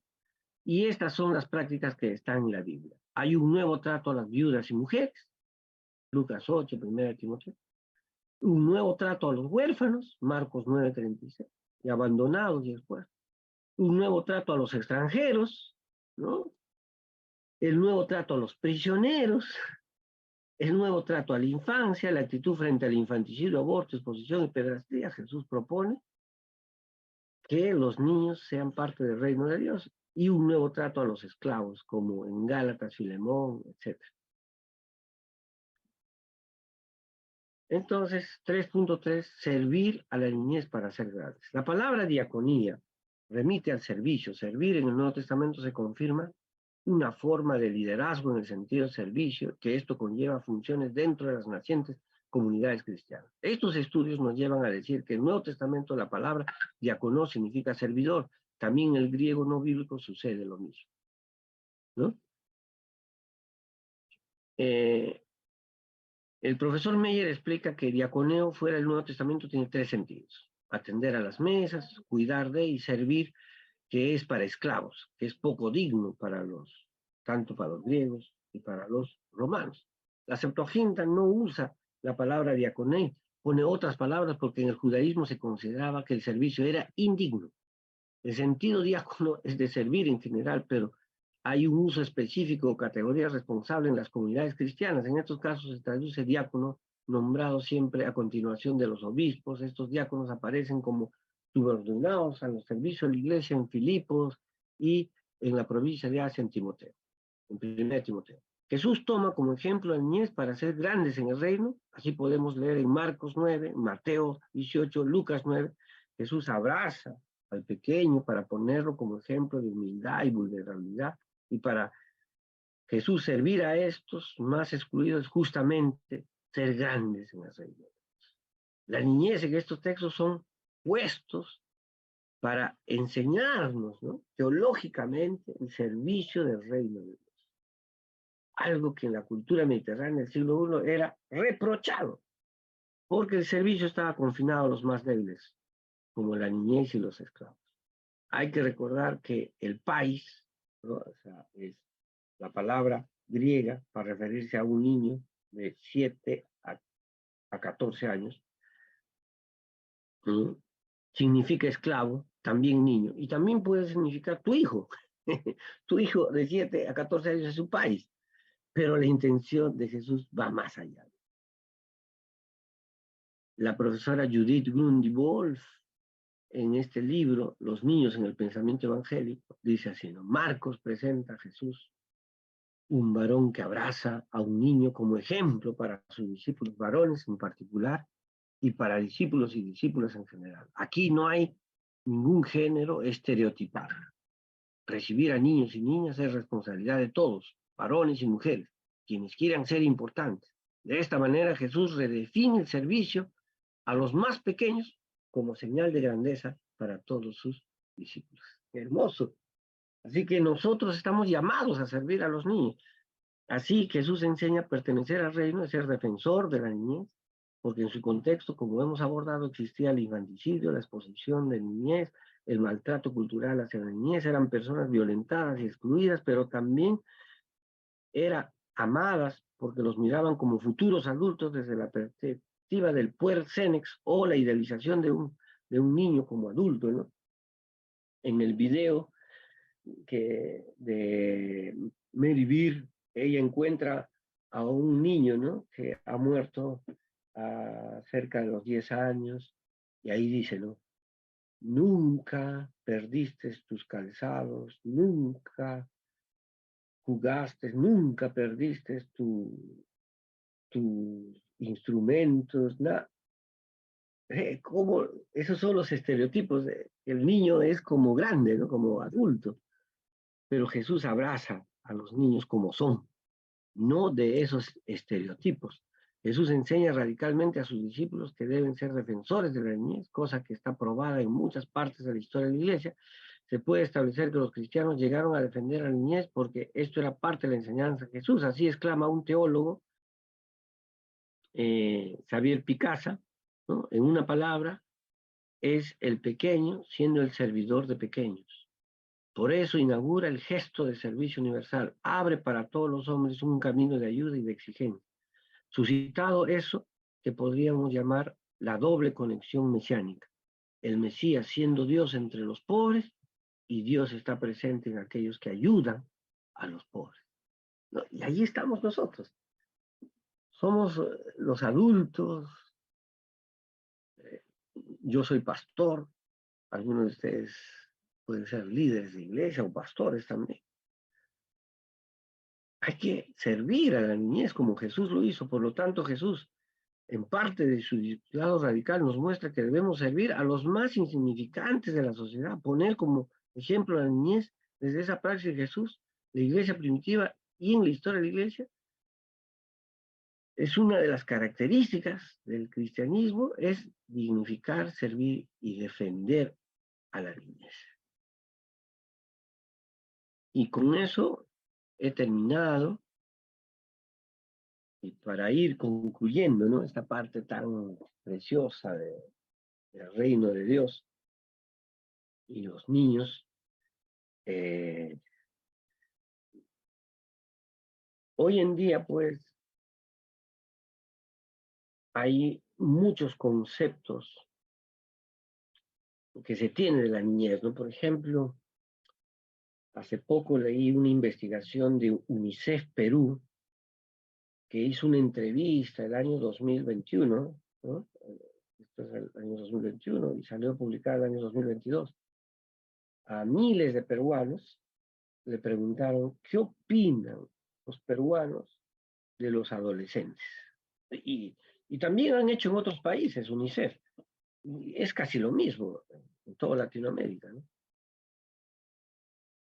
[SPEAKER 1] Y estas son las prácticas que están en la Biblia. Hay un nuevo trato a las viudas y mujeres, Lucas 8, 1 Timoteo. Un nuevo trato a los huérfanos, Marcos 9:36, y abandonados y después. Un nuevo trato a los extranjeros, ¿no? El nuevo trato a los prisioneros, el nuevo trato a la infancia, la actitud frente al infanticidio, aborto, exposición y pederastía. Jesús propone que los niños sean parte del reino de Dios, y un nuevo trato a los esclavos, como en Gálatas, Filemón, etc. Entonces, 3.3, servir a la niñez para ser grandes. La palabra diaconía remite al servicio. Servir en el Nuevo Testamento se confirma una forma de liderazgo en el sentido de servicio, que esto conlleva funciones dentro de las nacientes comunidades cristianas. Estos estudios nos llevan a decir que en el Nuevo Testamento la palabra diaconó significa servidor. También en el griego no bíblico sucede lo mismo, ¿no? El profesor Meyer explica que diaconeo fuera del Nuevo Testamento tiene 3 sentidos: atender a las mesas, cuidar de y servir, que es para esclavos, que es poco digno tanto para los griegos y para los romanos. La Septuaginta no usa la palabra diaconé, pone otras palabras porque en el judaísmo se consideraba que el servicio era indigno. El sentido diácono es de servir en general, pero hay un uso específico o categoría responsable en las comunidades cristianas. En estos casos se traduce diácono, nombrado siempre a continuación de los obispos. Estos diáconos aparecen como subordinados a los servicios de la iglesia en Filipos y en la provincia de Asia en Timoteo, en 1 Timoteo. Jesús toma como ejemplo a la niñez para ser grandes en el reino. Así podemos leer en Marcos 9, Mateo 18, Lucas 9. Jesús abraza al pequeño para ponerlo como ejemplo de humildad y vulnerabilidad, y para Jesús servir a estos más excluidos, justamente ser grandes en el reino. La niñez en estos textos son puestos para enseñarnos, ¿no?, teológicamente el servicio del reino de Dios. Algo que en la cultura mediterránea del siglo I era reprochado, porque el servicio estaba confinado a los más débiles, como la niñez y los esclavos. Hay que recordar que el país, ¿no?, o sea, es la palabra griega para referirse a un niño de 7 a 14 años, ¿sí?, significa esclavo, también niño, y también puede significar tu hijo. Tu hijo de 7 a 14 años es su país, pero la intención de Jesús va más allá. La profesora Judith Grundy-Wolf, en este libro, Los niños en el pensamiento evangélico, dice así, ¿no? Marcos presenta a Jesús, un varón que abraza a un niño como ejemplo para sus discípulos varones en particular y para discípulos y discípulas en general. Aquí no hay ningún género estereotipado. Recibir a niños y niñas es responsabilidad de todos, varones y mujeres, quienes quieran ser importantes. De esta manera Jesús redefine el servicio a los más pequeños como señal de grandeza para todos sus discípulos. ¡Qué hermoso! Así que nosotros estamos llamados a servir a los niños. Así Jesús enseña a pertenecer al reino, a ser defensor de la niñez, porque en su contexto, como hemos abordado, existía el infanticidio, la exposición de niñez, el maltrato cultural hacia la niñez. Eran personas violentadas y excluidas, pero también eran amadas porque los miraban como futuros adultos desde la perspectiva del puer senex, o la idealización de un niño como adulto, ¿no? En el video de Mary Beer, ella encuentra a un niño, ¿no?, que ha muerto a cerca de los 10 años, y ahí dice, ¿no?, nunca perdiste tus calzados, nunca jugaste, nunca perdiste tus instrumentos, nada. Como esos son los estereotipos. El niño es como grande, ¿no? Como adulto. Pero Jesús abraza a los niños como son, no de esos estereotipos. Jesús enseña radicalmente a sus discípulos que deben ser defensores de la niñez, cosa que está probada en muchas partes de la historia de la Iglesia. Se puede establecer que los cristianos llegaron a defender a la niñez porque esto era parte de la enseñanza de Jesús. Así exclama un teólogo, Xavier Picasa, ¿no? En una palabra, es el pequeño siendo el servidor de pequeños. Por eso inaugura el gesto de servicio universal, abre para todos los hombres un camino de ayuda y de exigencia. Suscitado eso que podríamos llamar la doble conexión mesiánica. El Mesías siendo Dios entre los pobres y Dios está presente en aquellos que ayudan a los pobres, ¿no? Y ahí estamos nosotros. Somos los adultos. Yo soy pastor, algunos de ustedes pueden ser líderes de iglesia o pastores también. Hay que servir a la niñez como Jesús lo hizo. Por lo tanto, Jesús, en parte de su lado radical, nos muestra que debemos servir a los más insignificantes de la sociedad, poner como ejemplo a la niñez desde esa praxis de Jesús, la iglesia primitiva y en la historia de la iglesia. Es una de las características del cristianismo, es dignificar, servir y defender a la niñez. Y con eso he terminado. Y para ir concluyendo, ¿no?, esta parte tan preciosa del reino de Dios y los niños, hoy en día, pues, hay muchos conceptos que se tienen de la niñez, ¿no? Por ejemplo, hace poco leí una investigación de UNICEF Perú, que hizo una entrevista el año 2021, ¿no? Esto es el año 2021 y salió publicada el año 2022. A miles de peruanos le preguntaron qué opinan los peruanos de los adolescentes. Y también han hecho en otros países, UNICEF. Y es casi lo mismo en toda Latinoamérica, ¿no?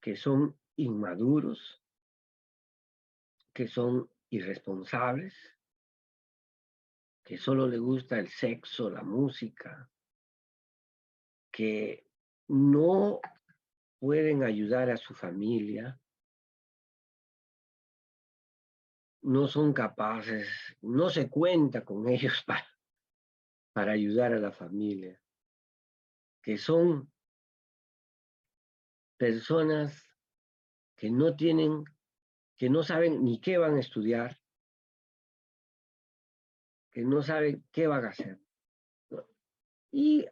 [SPEAKER 1] Que son inmaduros, que son irresponsables, que solo le gusta el sexo, la música, que no pueden ayudar a su familia, no son capaces, no se cuenta con ellos para ayudar a la familia, que son personas que no tienen, que no saben ni qué van a estudiar, que no saben qué van a hacer, ¿no? Y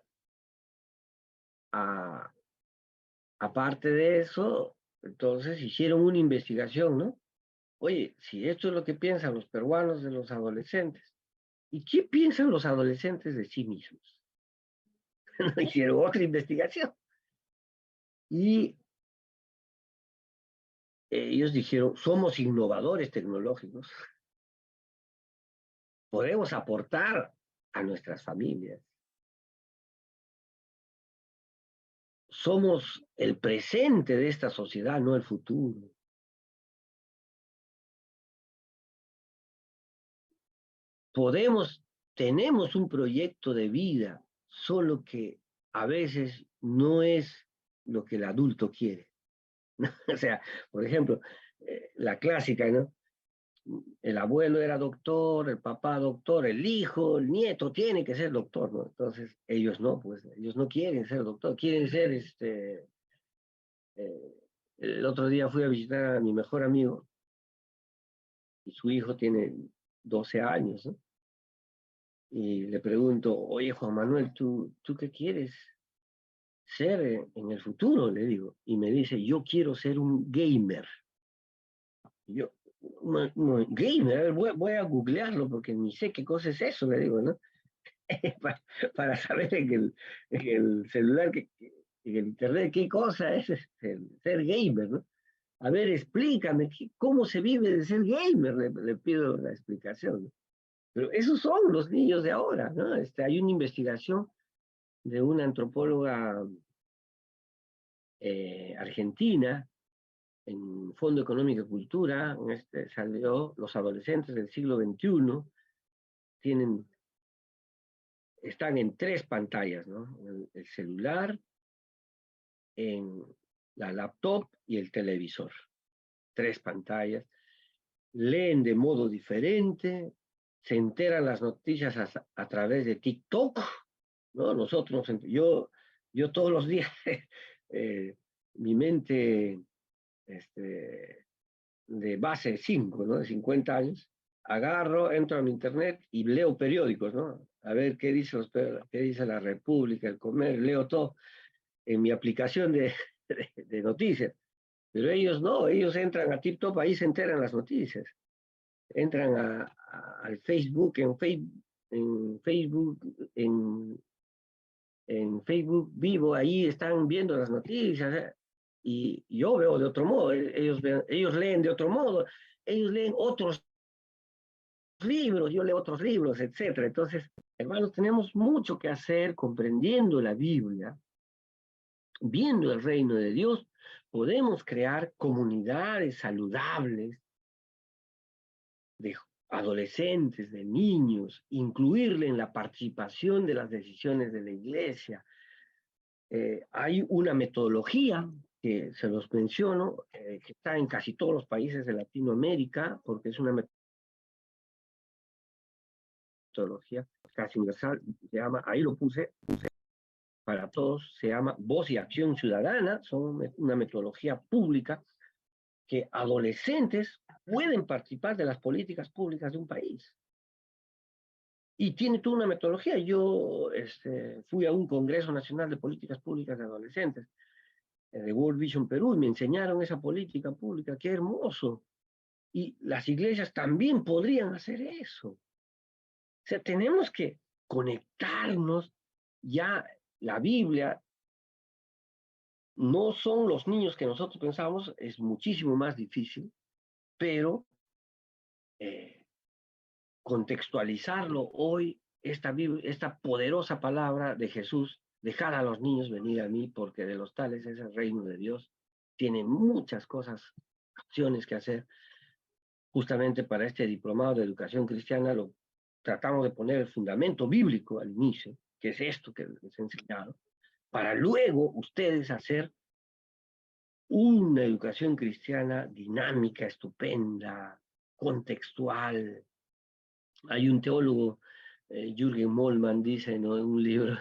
[SPEAKER 1] aparte de eso, entonces hicieron una investigación, ¿no? Oye, si esto es lo que piensan los peruanos de los adolescentes, ¿y qué piensan los adolescentes de sí mismos? Hicieron otra investigación. Y ellos dijeron, somos innovadores tecnológicos, podemos aportar a nuestras familias. Somos el presente de esta sociedad, no el futuro. Tenemos un proyecto de vida, solo que a veces no es lo que el adulto quiere. O sea, por ejemplo, la clásica, ¿no? El abuelo era doctor, el papá doctor, el hijo, el nieto tiene que ser doctor, ¿no? Entonces, ellos no, pues, ellos no quieren ser doctor, quieren ser, el otro día fui a visitar a mi mejor amigo, y su hijo tiene 12 años, ¿no? Y le pregunto, oye, Juan Manuel, ¿tú qué quieres ser en el futuro? Le digo. Y me dice, yo quiero ser un gamer. Y yo, gamer, a ver, voy a googlearlo porque ni sé qué cosa es eso, le digo, ¿no? para saber en el celular, en el internet, qué cosa es ser gamer, ¿no? A ver, explícame, ¿cómo se vive de ser gamer? Le pido la explicación, ¿no? Pero esos son los niños de ahora, ¿no? Hay una investigación de una antropóloga argentina, en Fondo Económico y Cultura, salió los adolescentes del siglo XXI, están en 3 pantallas, ¿no? El celular, en la laptop y el televisor. 3 pantallas. Leen de modo diferente, se enteran las noticias a través de TikTok, ¿no? Yo todos los días, mi mente de base 5, ¿no? De 50 años, agarro, entro a mi internet y leo periódicos, ¿no? A ver qué dice la República, el Comercio, leo todo en mi aplicación de noticias. Pero ellos no, ellos entran a TikTok, ahí se enteran las noticias. Entran al Facebook, en Facebook vivo, ahí están viendo las noticias, y yo veo de otro modo, ellos leen de otro modo, ellos leen otros libros, yo leo otros libros, etcétera. Entonces, hermanos, tenemos mucho que hacer comprendiendo la Biblia, viendo el reino de Dios. Podemos crear comunidades saludables de adolescentes, de niños, incluirle en la participación de las decisiones de la iglesia. Hay una metodología que se los menciono, que está en casi todos los países de Latinoamérica, porque es una metodología casi universal, se llama, ahí lo puse para todos, se llama Voz y Acción Ciudadana, son una metodología pública que adolescentes pueden participar de las políticas públicas de un país. Y tiene toda una metodología. Yo fui a un Congreso Nacional de Políticas Públicas de Adolescentes, de World Vision Perú, y me enseñaron esa política pública. ¡Qué hermoso! Y las iglesias también podrían hacer eso. O sea, tenemos que conectarnos. Ya la Biblia no son los niños que nosotros pensamos, es muchísimo más difícil, pero contextualizarlo hoy, esta poderosa palabra de Jesús, dejad a los niños venir a mí, porque de los tales es el reino de Dios, tiene muchas cosas, acciones que hacer. Justamente para este diplomado de educación cristiana tratamos de poner el fundamento bíblico al inicio, que es esto que les he enseñado, para luego ustedes hacer una educación cristiana dinámica, estupenda, contextual. Hay un teólogo, Jürgen Moltmann, dice, ¿no?, en un libro,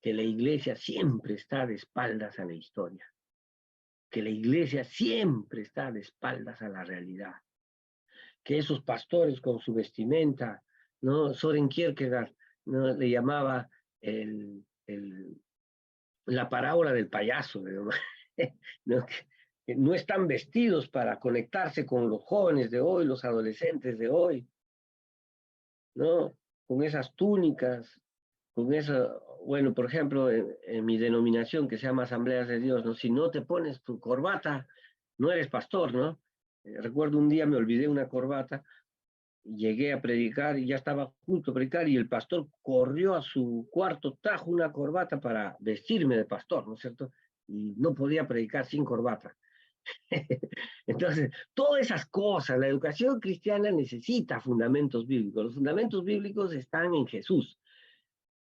[SPEAKER 1] que la iglesia siempre está de espaldas a la historia, que la iglesia siempre está de espaldas a la realidad, que esos pastores con su vestimenta, ¿no? Soren Kierkegaard, ¿no?, le llamaba la parábola del payaso, ¿no? ¿No? Que no están vestidos para conectarse con los jóvenes de hoy, los adolescentes de hoy, ¿no? Con esas túnicas, con eso, bueno, por ejemplo, en mi denominación que se llama Asambleas de Dios, ¿no? Si no te pones tu corbata, no eres pastor, ¿no? Recuerdo un día me olvidé una corbata, llegué a predicar y ya estaba justo a predicar, y el pastor corrió a su cuarto, trajo una corbata para vestirme de pastor, ¿no es cierto? Y no podía predicar sin corbata. Entonces, todas esas cosas, la educación cristiana necesita fundamentos bíblicos. Los fundamentos bíblicos están en Jesús.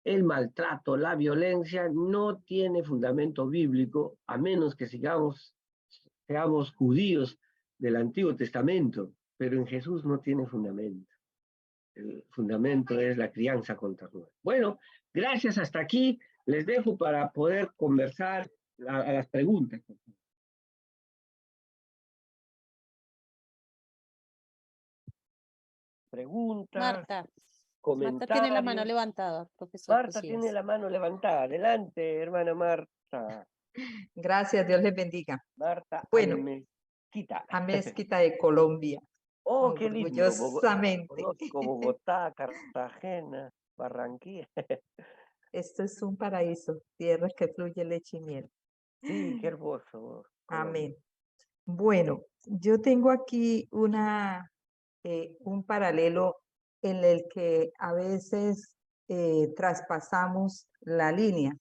[SPEAKER 1] El maltrato, la violencia no tiene fundamento bíblico, a menos que seamos judíos del Antiguo Testamento, pero en Jesús no tiene fundamento. El fundamento es la crianza con ternura. Bueno, gracias, hasta aquí. Les dejo para poder conversar a las preguntas. Preguntas,
[SPEAKER 2] Marta
[SPEAKER 1] comentarios.
[SPEAKER 2] tiene la mano levantada, profesor.
[SPEAKER 1] Marta tiene la mano levantada. Adelante, hermana Marta.
[SPEAKER 3] Gracias, Dios les bendiga.
[SPEAKER 1] Marta,
[SPEAKER 3] Bueno,
[SPEAKER 1] Amezquita.
[SPEAKER 3] Amezquita de Colombia.
[SPEAKER 1] Oh, qué lindo.
[SPEAKER 3] Orgullosamente.
[SPEAKER 1] Conozco Bogotá, Cartagena. Barranquilla.
[SPEAKER 3] Esto es un paraíso, tierra que fluye leche y miel.
[SPEAKER 1] Sí, qué hermoso. Colombia.
[SPEAKER 3] Amén. Bueno, yo tengo aquí un paralelo en el que a veces traspasamos la línea.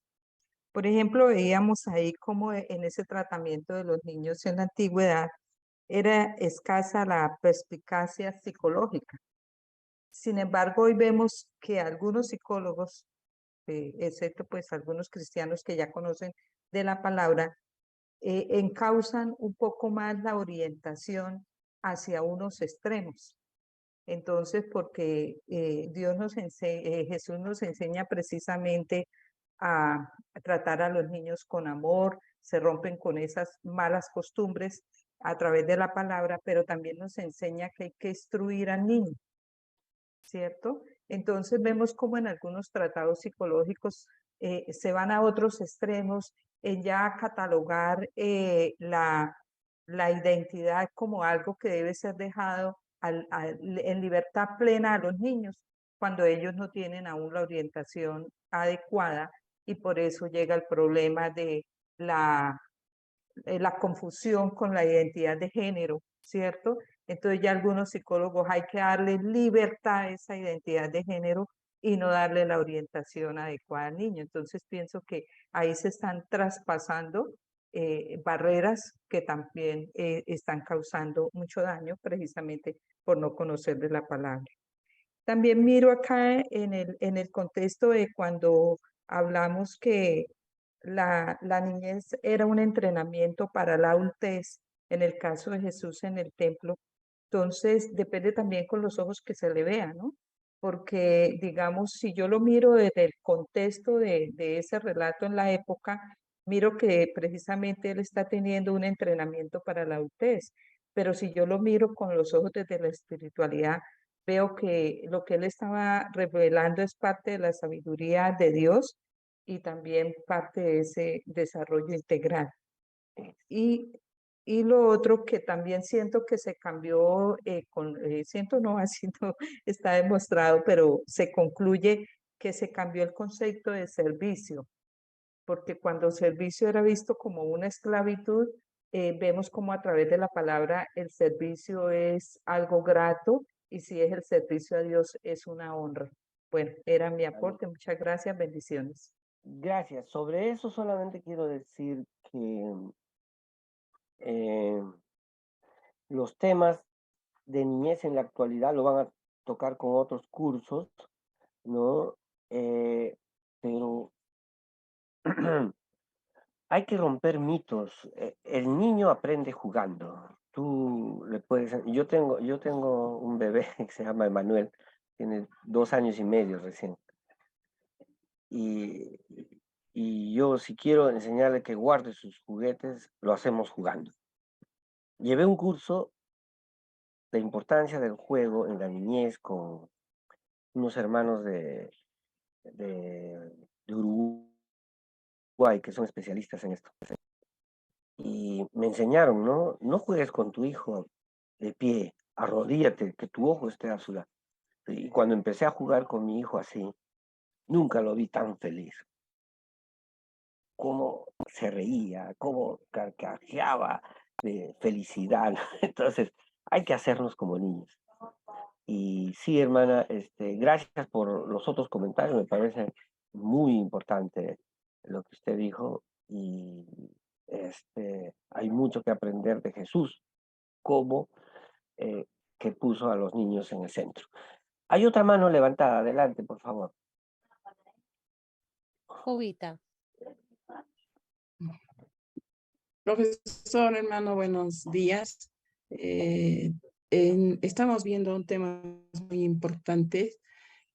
[SPEAKER 3] Por ejemplo, veíamos ahí como en ese tratamiento de los niños en la antigüedad era escasa la perspicacia psicológica. Sin embargo, hoy vemos que algunos psicólogos, excepto pues algunos cristianos que ya conocen de la palabra, encausan un poco más la orientación hacia unos extremos. Entonces, porque Jesús nos enseña precisamente a tratar a los niños con amor, se rompen con esas malas costumbres a través de la palabra, pero también nos enseña que hay que instruir al niño, ¿cierto? Entonces vemos como en algunos tratados psicológicos se van a otros extremos en ya catalogar la identidad como algo que debe ser dejado en libertad plena a los niños cuando ellos no tienen aún la orientación adecuada y por eso llega el problema de la confusión con la identidad de género, ¿cierto? Entonces ya algunos psicólogos hay que darle libertad a esa identidad de género y no darle la orientación adecuada al niño. Entonces pienso que ahí se están traspasando barreras que también están causando mucho daño precisamente por no conocer de la palabra. También miro acá en el contexto de cuando hablamos que la niñez era un entrenamiento para la adultez, en el caso de Jesús en el templo. Entonces, depende también con los ojos que se le vea, ¿no? Porque, digamos, si yo lo miro desde el contexto de ese relato en la época, miro que precisamente él está teniendo un entrenamiento para la adultez. Pero si yo lo miro con los ojos desde la espiritualidad, veo que lo que él estaba revelando es parte de la sabiduría de Dios y también parte de ese desarrollo integral. Y, y lo otro que también siento que se cambió, siento no, así no está demostrado, pero se concluye que se cambió el concepto de servicio, porque cuando servicio era visto como una esclavitud, vemos como a través de la palabra el servicio es algo grato y si es el servicio a Dios es una honra. Bueno, era mi aporte. Muchas gracias. Bendiciones.
[SPEAKER 1] Gracias. Sobre eso solamente quiero decir que los temas de niñez en la actualidad lo van a tocar con otros cursos, ¿no? Pero hay que romper mitos. El niño aprende jugando. Tú le puedes... Yo tengo un bebé que se llama Emanuel, tiene 2 años y medio recién. Y yo, si quiero enseñarle que guarde sus juguetes, lo hacemos jugando. Llevé un curso de importancia del juego en la niñez con unos hermanos de Uruguay que son especialistas en esto. Y me enseñaron, ¿no? No juegues con tu hijo de pie, arrodíllate, que tu ojo esté a su lado. Y cuando empecé a jugar con mi hijo así, nunca lo vi tan feliz. Cómo se reía, cómo carcajeaba de felicidad. Entonces, hay que hacernos como niños. Y sí, hermana, gracias por los otros comentarios, me parece muy importante lo que usted dijo y hay mucho que aprender de Jesús, como que puso a los niños en el centro. Hay otra mano levantada, adelante, por favor.
[SPEAKER 2] Jovita.
[SPEAKER 7] Profesor, hermano, buenos días. Estamos viendo un tema muy importante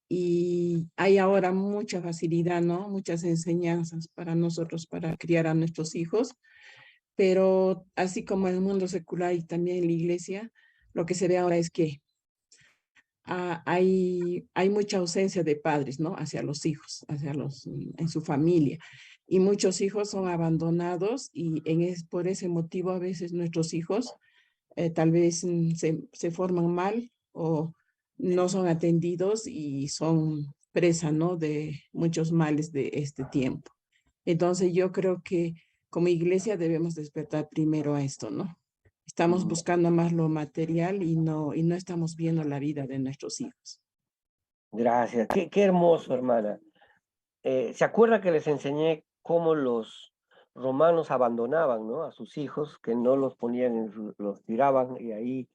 [SPEAKER 7] y hay ahora mucha facilidad, ¿no? Muchas enseñanzas para nosotros para criar a nuestros hijos, pero así como en el mundo secular y también en la iglesia, lo que se ve ahora es que hay mucha ausencia de padres, ¿no? Hacia los hijos, en su familia. Y muchos hijos son abandonados y por ese motivo a veces nuestros hijos tal vez se forman mal o no son atendidos y son presa, ¿no? De muchos males de este tiempo. Entonces yo creo que como iglesia debemos despertar primero a esto, ¿no? Estamos buscando más lo material y no estamos viendo la vida de nuestros hijos.
[SPEAKER 1] Gracias. Qué hermoso, hermana. ¿Se acuerda que les enseñé cómo los romanos abandonaban, ¿no?, a sus hijos, que no los ponían, los tiraban y ahí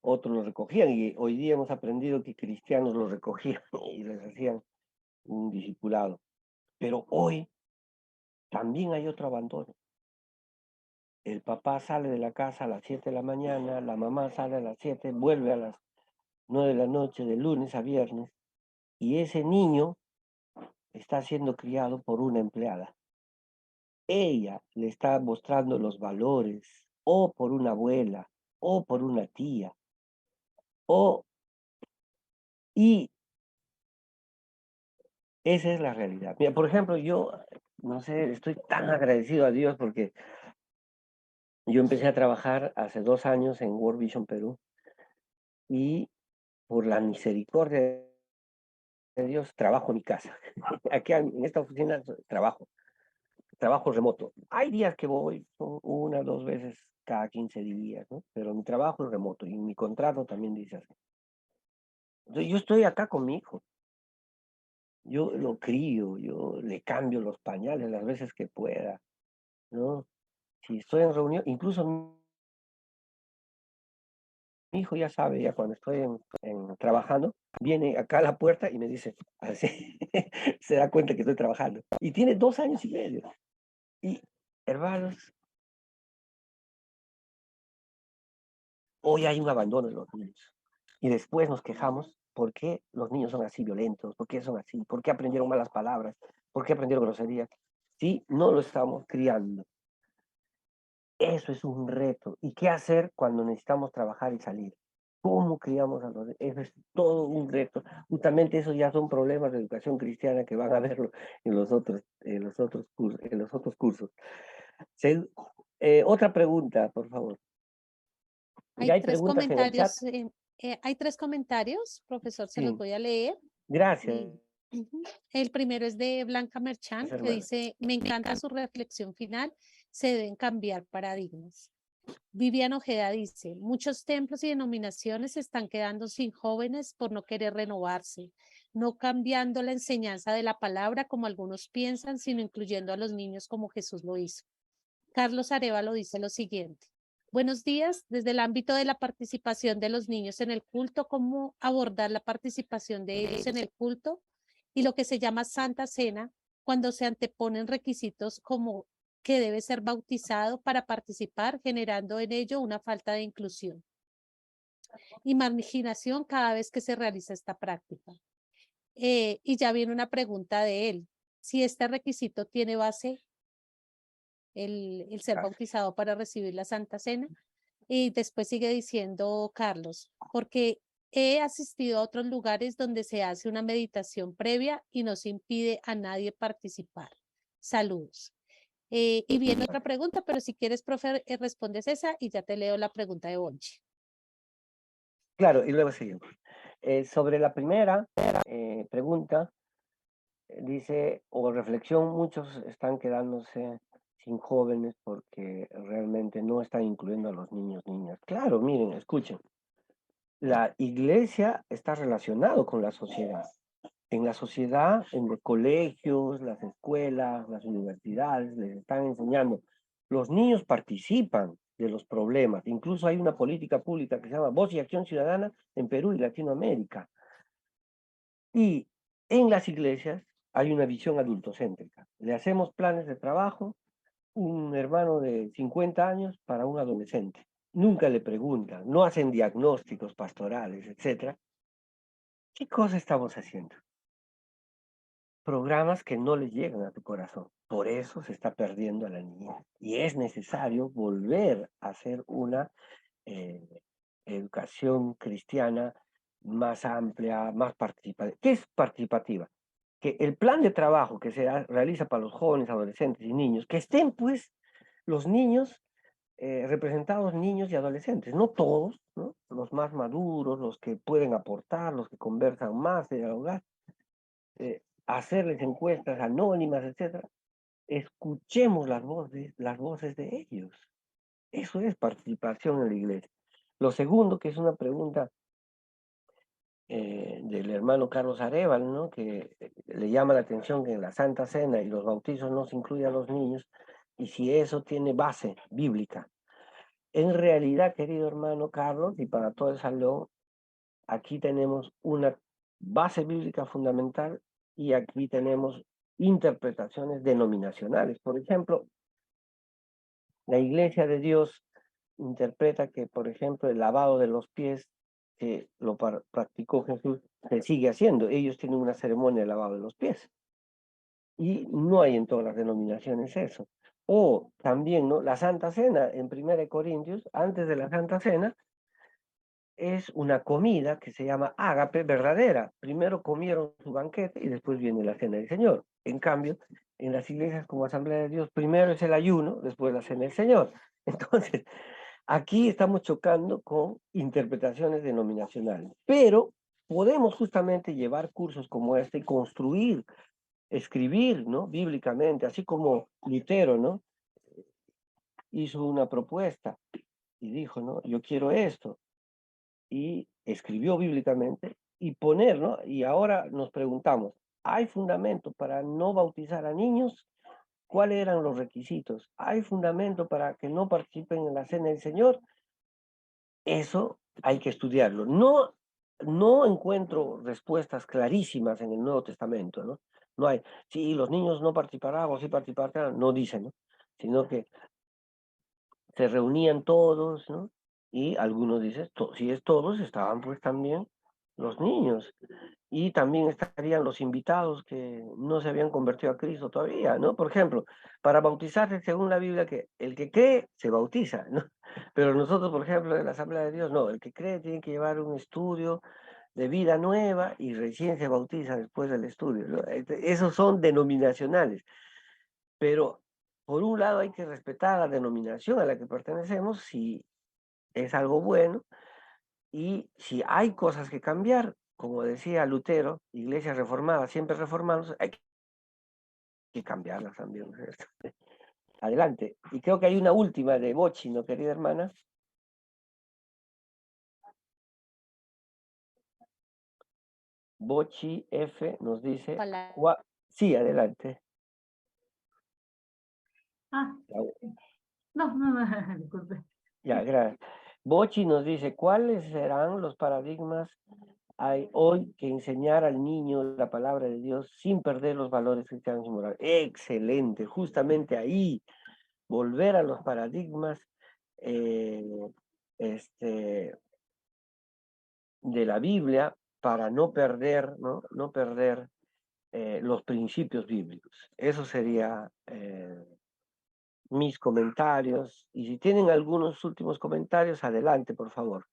[SPEAKER 1] otros los recogían? Y hoy día hemos aprendido que cristianos los recogían y les hacían un discipulado. Pero hoy también hay otro abandono. El papá sale de la casa a las 7 de la mañana, la mamá sale a las 7, vuelve a las 9 de la noche, de lunes a viernes, y ese niño está siendo criado por una empleada. Ella le está mostrando los valores, o por una abuela, o por una tía, y esa es la realidad. Mira, por ejemplo, yo, no sé, estoy tan agradecido a Dios porque yo empecé a trabajar hace 2 años en World Vision Perú, y por la misericordia de Dios trabajo en mi casa. Aquí en esta oficina trabajo remoto. Hay días que voy 1 o 2 veces cada 15 días, ¿no? Pero mi trabajo es remoto y mi contrato también dice así. Entonces, yo estoy acá con mi hijo. Yo lo crío, yo le cambio los pañales las veces que pueda, ¿no? Si estoy en reunión, incluso mi hijo ya sabe, ya cuando estoy trabajando, viene acá a la puerta y me dice, así, se da cuenta que estoy trabajando. Y tiene 2 años y medio. Y, hermanos, hoy hay un abandono de los niños. Y después nos quejamos, ¿por qué los niños son así violentos? ¿Por qué son así? ¿Por qué aprendieron malas palabras? ¿Por qué aprendieron groserías? Sí, no lo estamos criando. Eso es un reto. ¿Y qué hacer cuando necesitamos trabajar y salir? ¿Cómo criamos a los niños? Eso es todo un reto. Justamente esos ya son problemas de educación cristiana que van a verlo en los otros cursos. Otra pregunta, por favor. Ya hay preguntas en el chat.
[SPEAKER 2] Hay 3 comentarios, profesor, se los
[SPEAKER 1] Sí,
[SPEAKER 2] voy a leer.
[SPEAKER 1] gracias,
[SPEAKER 2] Ujú. El primero es de Blanca Merchán, que
[SPEAKER 1] hermana.
[SPEAKER 2] dice, me encanta su reflexión final, se deben cambiar paradigmas. Vivian Ojeda dice, muchos templos y denominaciones se están quedando sin jóvenes por no querer renovarse, no cambiando la enseñanza de la palabra como algunos piensan, sino incluyendo a los niños como Jesús lo hizo. Carlos Arevalo dice lo siguiente. Buenos días, desde el ámbito de la participación de los niños en el culto, ¿cómo abordar la participación de ellos en el culto y lo que se llama Santa Cena cuando se anteponen requisitos como que debe ser bautizado para participar, generando en ello una falta de inclusión y marginación cada vez que se realiza esta práctica? Y ya viene una pregunta de él. Si este requisito tiene base, el ser bautizado para recibir la Santa Cena. Y después sigue diciendo Carlos, porque he asistido a otros lugares donde se hace una meditación previa y no se impide a nadie participar. Saludos. Y viene otra pregunta, pero si quieres, profe, respondes esa y ya te leo la pregunta de Bonchi.
[SPEAKER 1] Claro, y luego seguimos. Sobre la primera pregunta, dice, o reflexión, muchos están quedándose sin jóvenes porque realmente no están incluyendo a los niños, niñas. Claro, miren, escuchen. La iglesia está relacionado con la sociedad. En la sociedad, en los colegios, las escuelas, las universidades, les están enseñando. Los niños participan de los problemas. Incluso hay una política pública que se llama Voz y Acción Ciudadana en Perú y Latinoamérica. Y en las iglesias hay una visión adultocéntrica. Le hacemos planes de trabajo, un hermano de 50 años para un adolescente. Nunca le preguntan, no hacen diagnósticos pastorales, etc. ¿Qué cosa estamos haciendo? Programas que no le llegan a tu corazón. Por eso se está perdiendo a la niñez. Y es necesario volver a hacer una educación cristiana más amplia, más participativa. ¿Qué es participativa? Que el plan de trabajo que se realiza para los jóvenes, adolescentes y niños, que estén pues los niños representados, niños y adolescentes, no todos, ¿no? Los más maduros, los que pueden aportar, los que conversan más, dialogar, hacerles encuestas anónimas, etcétera, escuchemos las voces de ellos. Eso es participación en la iglesia. Lo segundo, que es una pregunta del hermano Carlos Arévalo, ¿no? Que le llama la atención que en la Santa Cena y los bautizos no se incluye a los niños, y si eso tiene base bíblica. En realidad, querido hermano Carlos, y para todo el salón, aquí tenemos una base bíblica fundamental y aquí tenemos interpretaciones denominacionales. Por ejemplo, la Iglesia de Dios interpreta que, por ejemplo, el lavado de los pies, que lo practicó Jesús, se sigue haciendo. Ellos tienen una ceremonia de lavado de los pies. Y no hay en todas las denominaciones eso. O también, ¿no? La Santa Cena, en 1 Corintios, antes de la Santa Cena, es una comida que se llama ágape verdadera. Primero comieron su banquete y después viene la cena del Señor. En cambio, en las iglesias como Asamblea de Dios, primero es el ayuno, después la cena del Señor. Entonces, aquí estamos chocando con interpretaciones denominacionales. Pero podemos justamente llevar cursos como este y construir, escribir, ¿no? Bíblicamente, así como Lutero, ¿no? Hizo una propuesta y dijo, ¿no? Yo quiero esto. Y escribió bíblicamente y poner, ¿no? Y ahora nos preguntamos, ¿hay fundamento para no bautizar a niños? ¿Cuáles eran los requisitos? ¿Hay fundamento para que no participen en la cena del Señor? Eso hay que estudiarlo. No encuentro respuestas clarísimas en el Nuevo Testamento, ¿no? No hay, sí, los niños no participarán o sí participarán, no dicen, ¿no? Sino que se reunían todos, ¿no? Y algunos dicen, si es todos, estaban pues también los niños. Y también estarían los invitados que no se habían convertido a Cristo todavía, ¿no? Por ejemplo, para bautizarse, según la Biblia, que el que cree se bautiza, ¿no? Pero nosotros, por ejemplo, en la Asamblea de Dios, no, el que cree tiene que llevar un estudio de vida nueva y recién se bautiza después del estudio, ¿no? Esos son denominacionales. Pero por un lado hay que respetar la denominación a la que pertenecemos, si es algo bueno, y si hay cosas que cambiar, como decía Lutero, iglesias reformadas, siempre reformados, hay que cambiarlas también. Adelante. Y creo que hay una última de Bochi, ¿no, querida hermana? Bochi F nos dice... Sí, adelante.
[SPEAKER 5] No, disculpe.
[SPEAKER 1] Ya, gracias. Bochi nos dice, ¿cuáles serán los paradigmas hay hoy que enseñar al niño la palabra de Dios sin perder los valores cristianos y morales? Excelente, justamente ahí, volver a los paradigmas de la Biblia para no perder, ¿no? No perder los principios bíblicos. Eso sería mis comentarios. Y si tienen algunos últimos comentarios, adelante, por favor.